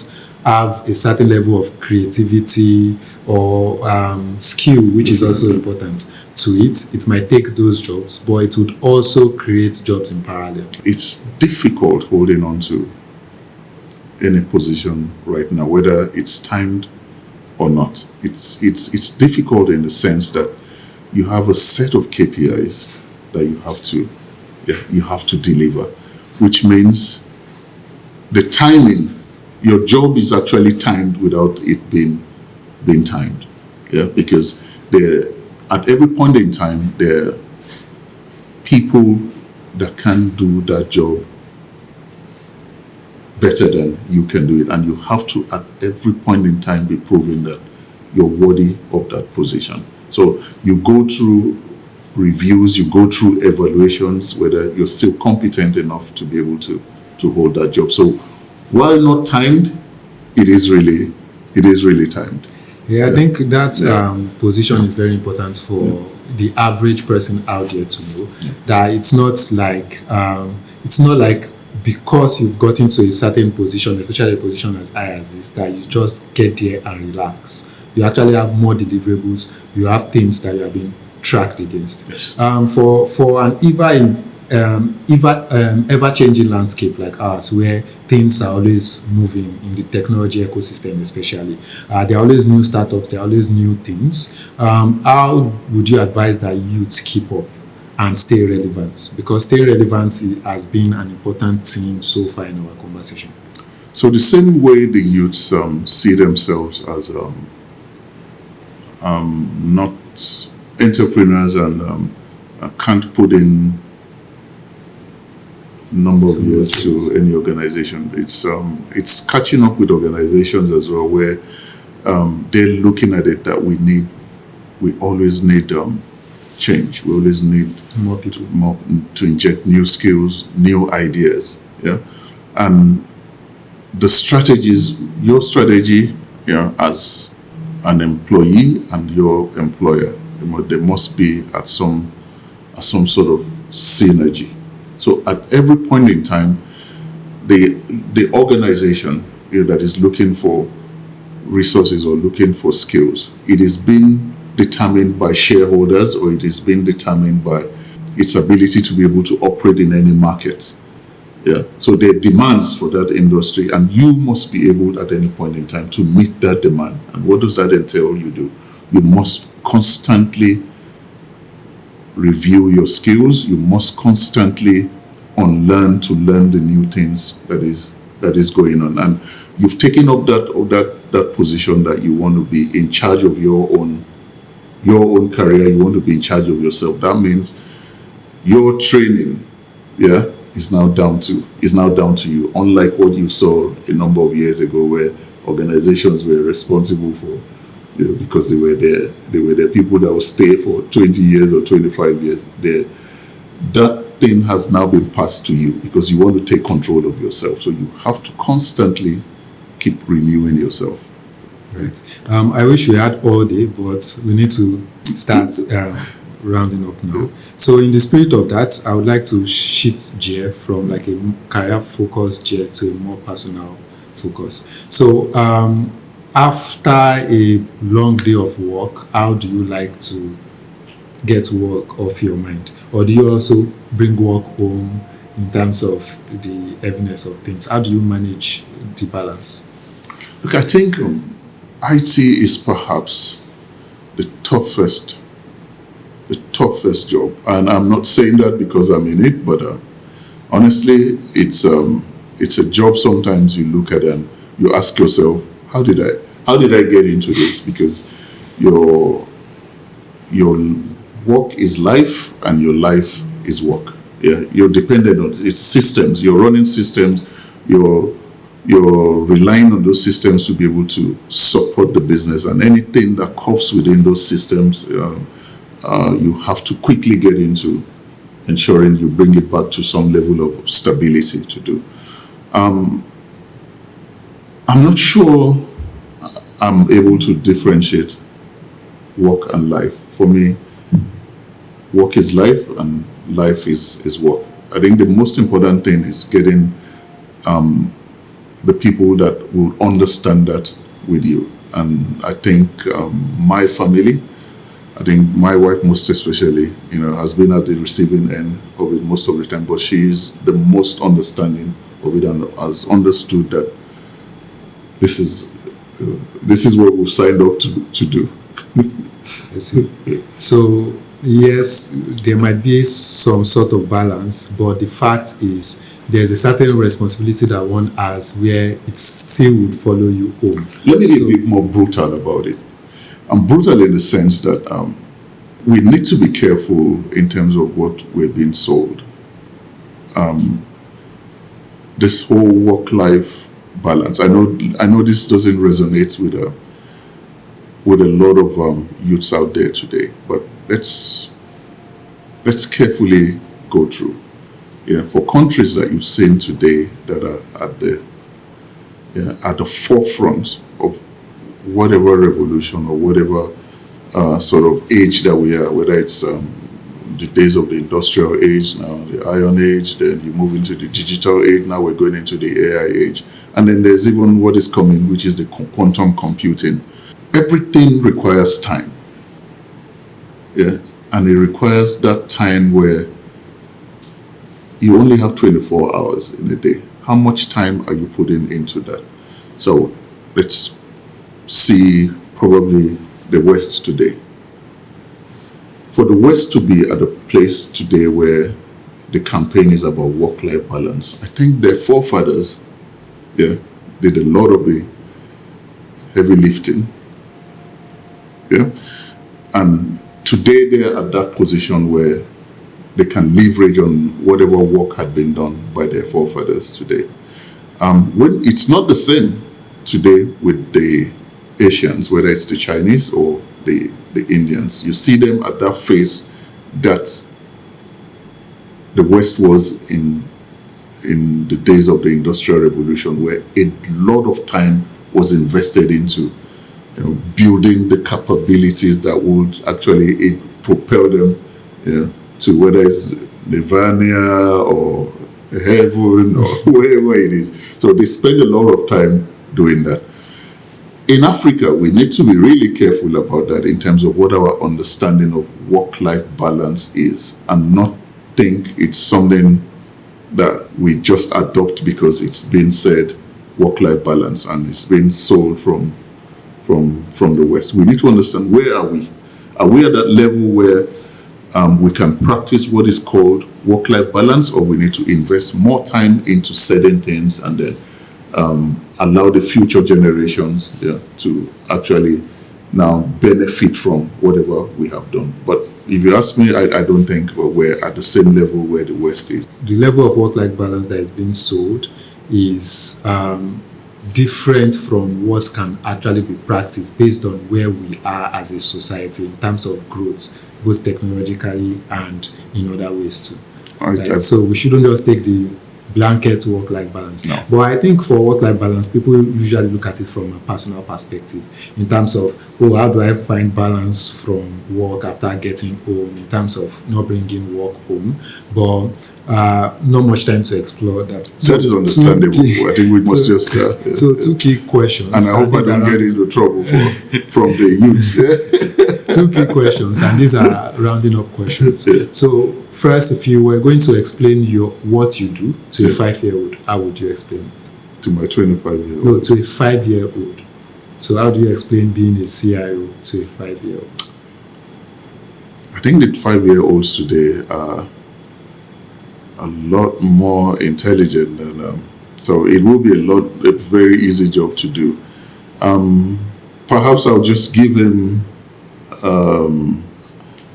have a certain level of creativity or skill, which is also important to it. It might take those jobs, but it would also create jobs in parallel. It's difficult holding on to any position right now, whether it's timed or not. It's difficult in the sense that you have a set of KPIs that you have to deliver, which means the timing, your job is actually timed without it being timed. Yeah, because at every point in time, there are people that can do that job better than you can do it. And you have to, at every point in time, be proving that you're worthy of that position. So you go through reviews, you go through evaluations, whether you're still competent enough to be able to hold that job. So while not timed, it is really timed. Yeah, I think that position is very important for the average person out there to know that it's not like because you've gotten to a certain position, especially a position as high as this, that you just get there and relax. You actually have more deliverables. You have things that you have been tracked against. Yes. For an ever-changing landscape like ours, where things are always moving in the technology ecosystem, especially, there are always new startups, there are always new things. How would you advise that youth keep up and stay relevant? Because staying relevant has been an important theme so far in our conversation. So the same way the youths see themselves as not entrepreneurs and can't put in number of years to any organization. It's catching up with organizations as well, where they're looking at it that we always need change. We always need More people. to inject new skills, new ideas. Yeah, and the strategies, your strategy, as an employee and your employer, they must be at some sort of synergy. So at every point in time, the organization that is looking for resources or looking for skills, it is being determined by shareholders, or it is being determined by its ability to be able to operate in any market. Yeah. So there are demands for that industry, and you must be able at any point in time to meet that demand. And what does that entail you do? You must constantly review your skills. You must constantly unlearn to learn the new things that is going on. And you've taken up that position that you want to be in charge of your own career. You want to be in charge of yourself. That means your training, is now down to you. Unlike what you saw a number of years ago, where organizations were responsible for because they were there. They were the people that will stay for 20 years or 25 years there. That thing has now been passed to you because you want to take control of yourself. So you have to constantly keep renewing yourself. Right. I wish we had all day, but we need to start rounding up now. So in the spirit of that, I would like to shift gear from like a career-focused gear to a more personal focus. So after a long day of work, how do you like to get work off your mind? Or do you also bring work home in terms of the heaviness of things? How do you manage the balance? Look, I think IT is perhaps the toughest job, and I'm not saying that because I'm in it, but honestly, it's a job. Sometimes you look at it and you ask yourself, how did I get into this? Because your work is life and your life is work. Yeah, you're dependent on it's systems. You're running systems. You're relying on those systems to be able to support the business, and anything that comes within those systems, you have to quickly get into ensuring you bring it back to some level of stability to do. I'm not sure I'm able to differentiate work and life. For me, work is life and life is work. I think the most important thing is getting the people that will understand that with you. And I think my family, I think my wife most especially, has been at the receiving end of it most of the time, but she's the most understanding of it and has understood that this is what we've signed up to do. I see. So yes, there might be some sort of balance, but the fact is there's a certain responsibility that one has where it still would follow you home. Let me be a bit more brutal about it. I'm brutal in the sense that we need to be careful in terms of what we're being sold. This whole work-life balance. I know this doesn't resonate with a lot of youths out there today, but let's carefully go through. Yeah, for countries that you've seen today that are at the forefront of whatever revolution or whatever sort of age that we are, whether it's the days of the industrial age, now the iron age, then you move into the digital age, now we're going into the AI age. And then there's even what is coming, which is the quantum computing. Everything requires time. Yeah, and it requires that time where you only have 24 hours in a day. How much time are you putting into that? So let's see probably the West today. For the West to be at a place today where the campaign is about work-life balance, I think their forefathers did a lot of the heavy lifting. Yeah, and today they're at that position where they can leverage on whatever work had been done by their forefathers today. When it's not the same today with the Asians, whether it's the Chinese or the Indians. You see them at that phase that the West was in the days of the Industrial Revolution, where a lot of time was invested into building the capabilities that would actually propel them to whether it's Nirvana or heaven or wherever it is. So they spend a lot of time doing that. In Africa, we need to be really careful about that in terms of what our understanding of work-life balance is, and not think it's something that we just adopt because it's been said work-life balance and it's been sold from the West. We need to understand, where are we? Are we at that level where we can practice what is called work-life balance, or we need to invest more time into certain things and then allow the future generations to actually now benefit from whatever we have done? But if you ask me, I don't think we're at the same level where the West is. The level of work-life balance that is being sold is different from what can actually be practiced based on where we are as a society in terms of growth, both technologically and in other ways too. Right? So we shouldn't just take the blanket work-life balance. No. But I think for work-life balance, people usually look at it from a personal perspective in terms of, how do I find balance from work after getting home, in terms of not bringing work home, but not much time to explore that. That is understandable. I think we must just... so two key questions. And I hope I don't get into trouble from the youth. Two key questions, and these are rounding up questions. So first, if you were going to explain what you do to a 5-year-old, how would you explain it? To my 25-year-old? No, to a 5-year-old. So how do you explain being a CIO to a 5-year-old? I think that 5-year-olds today are a lot more intelligent than... so it will be a very easy job to do. Perhaps I'll just give him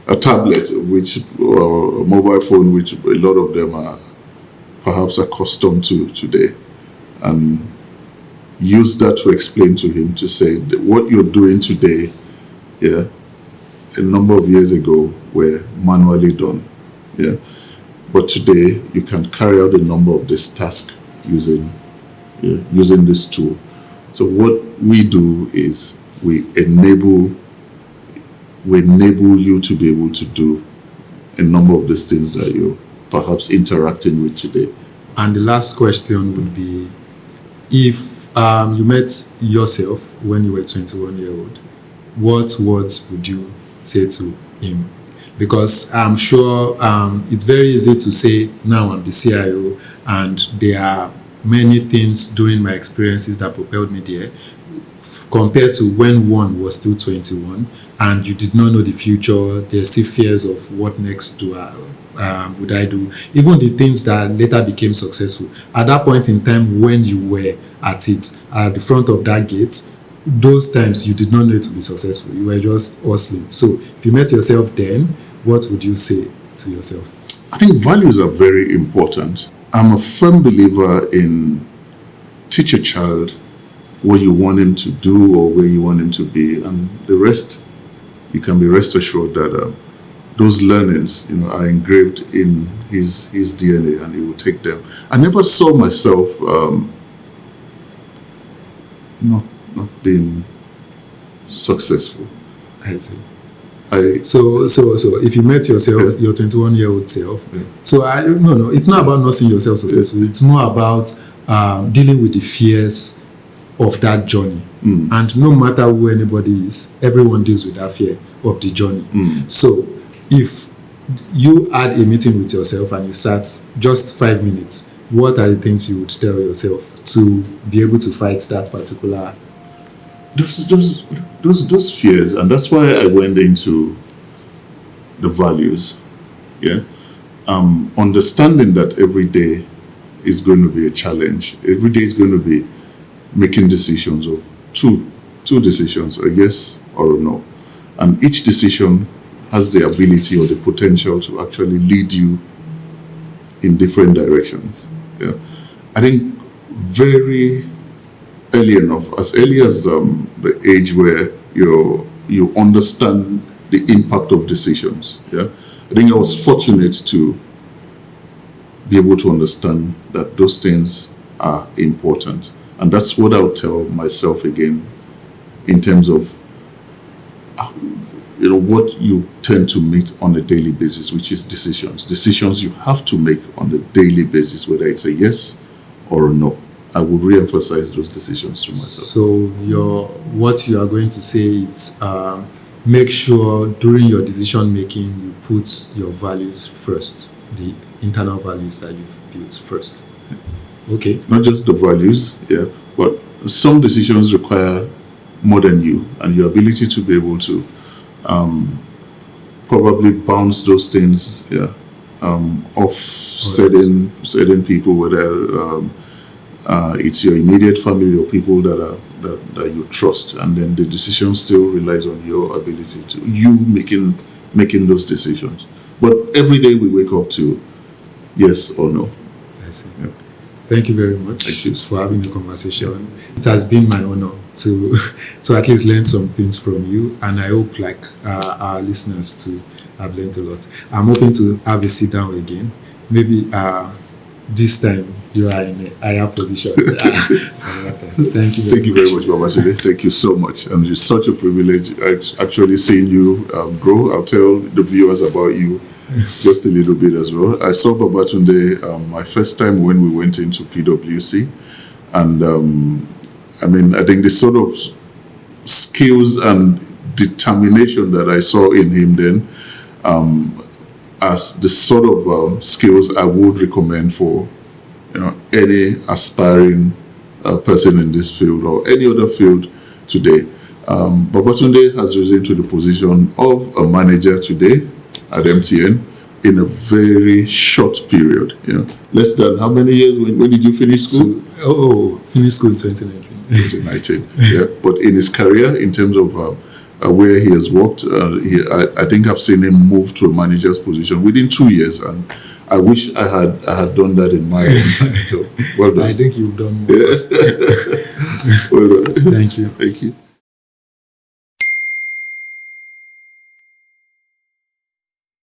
a tablet, or a mobile phone, which a lot of them are perhaps accustomed to today, and use that to explain to him, to say that what you're doing today, a number of years ago were manually done, but today you can carry out a number of these tasks using this tool. So what we do is we enable you to be able to do a number of these things that you're perhaps interacting with today. And the last question would be, if you met yourself when you were 21-year-old, what words would you say to him? Because I'm sure it's very easy to say, now I'm the CIO, and there are many things during my experiences that propelled me there, compared to when one was still 21 and you did not know the future. There's still fears of what next would I do. Even the things that later became successful. At that point in time when you were at the front of that gate, those times you did not know it to be successful. You were just hustling. So if you met yourself then, what would you say to yourself? I think values are very important. I'm a firm believer in teach a child what you want him to do or where you want him to be, and the rest, you can be rest assured that those learnings, are engraved in his DNA, and he will take them. I never saw myself not being successful. I see. So if you met yourself, your 21-year-old self, so no, it's not about not seeing yourself successful. It's more about dealing with the fears of that journey. And no matter who anybody is, everyone deals with that fear of the journey. So if you had a meeting with yourself and you sat just 5 minutes, what are the things you would tell yourself to be able to fight that particular? Those fears, and that's why I went into the values. Understanding that every day is going to be a challenge. Every day is going to be making decisions of two decisions, a yes or a no, and each decision has the ability or the potential to actually lead you in different directions. I think very early enough, as early as the age where you understand the impact of decisions. I think I was fortunate to be able to understand that those things are important, and that's what I'll tell myself again in terms of what you tend to meet on a daily basis, which is decisions you have to make on a daily basis, whether it's a yes or a no. I would re-emphasize those decisions to myself. So what you are going to say is make sure during your decision making you put your values first, the internal values that you've built first. Okay. Not just the values, but some decisions require more than you, and your ability to be able to probably bounce those things off certain people, whether it's your immediate family or people that you trust, and then the decision still relies on your ability to making those decisions. But every day we wake up to yes or no. I see. Thank you very much Thank you. for having the conversation. It has been my honor to at least learn some things from you, and I hope like our listeners to have learned a lot. I'm hoping to have a sit down again. Maybe this time you are in a higher position. Thank you. Thank you very much, Babashide. Thank you so much. And it's such a privilege actually seeing you grow. I'll tell the viewers about you just a little bit as well. I saw Babatunde my first time when we went into PwC. And I think the sort of skills and determination that I saw in him then as the sort of skills I would recommend for any aspiring person in this field or any other field today. Babatunde has risen to the position of a manager today at MTN in a very short period. Less than how many years? When did you finish school? Finished school in 2019. 2019. Yeah, but in his career, in terms of where he has worked, I think I've seen him move to a manager's position within 2 years, and I wish I had done that in my own time. So, well done. I think you've done more. Yeah. Well done. Thank you. Thank you.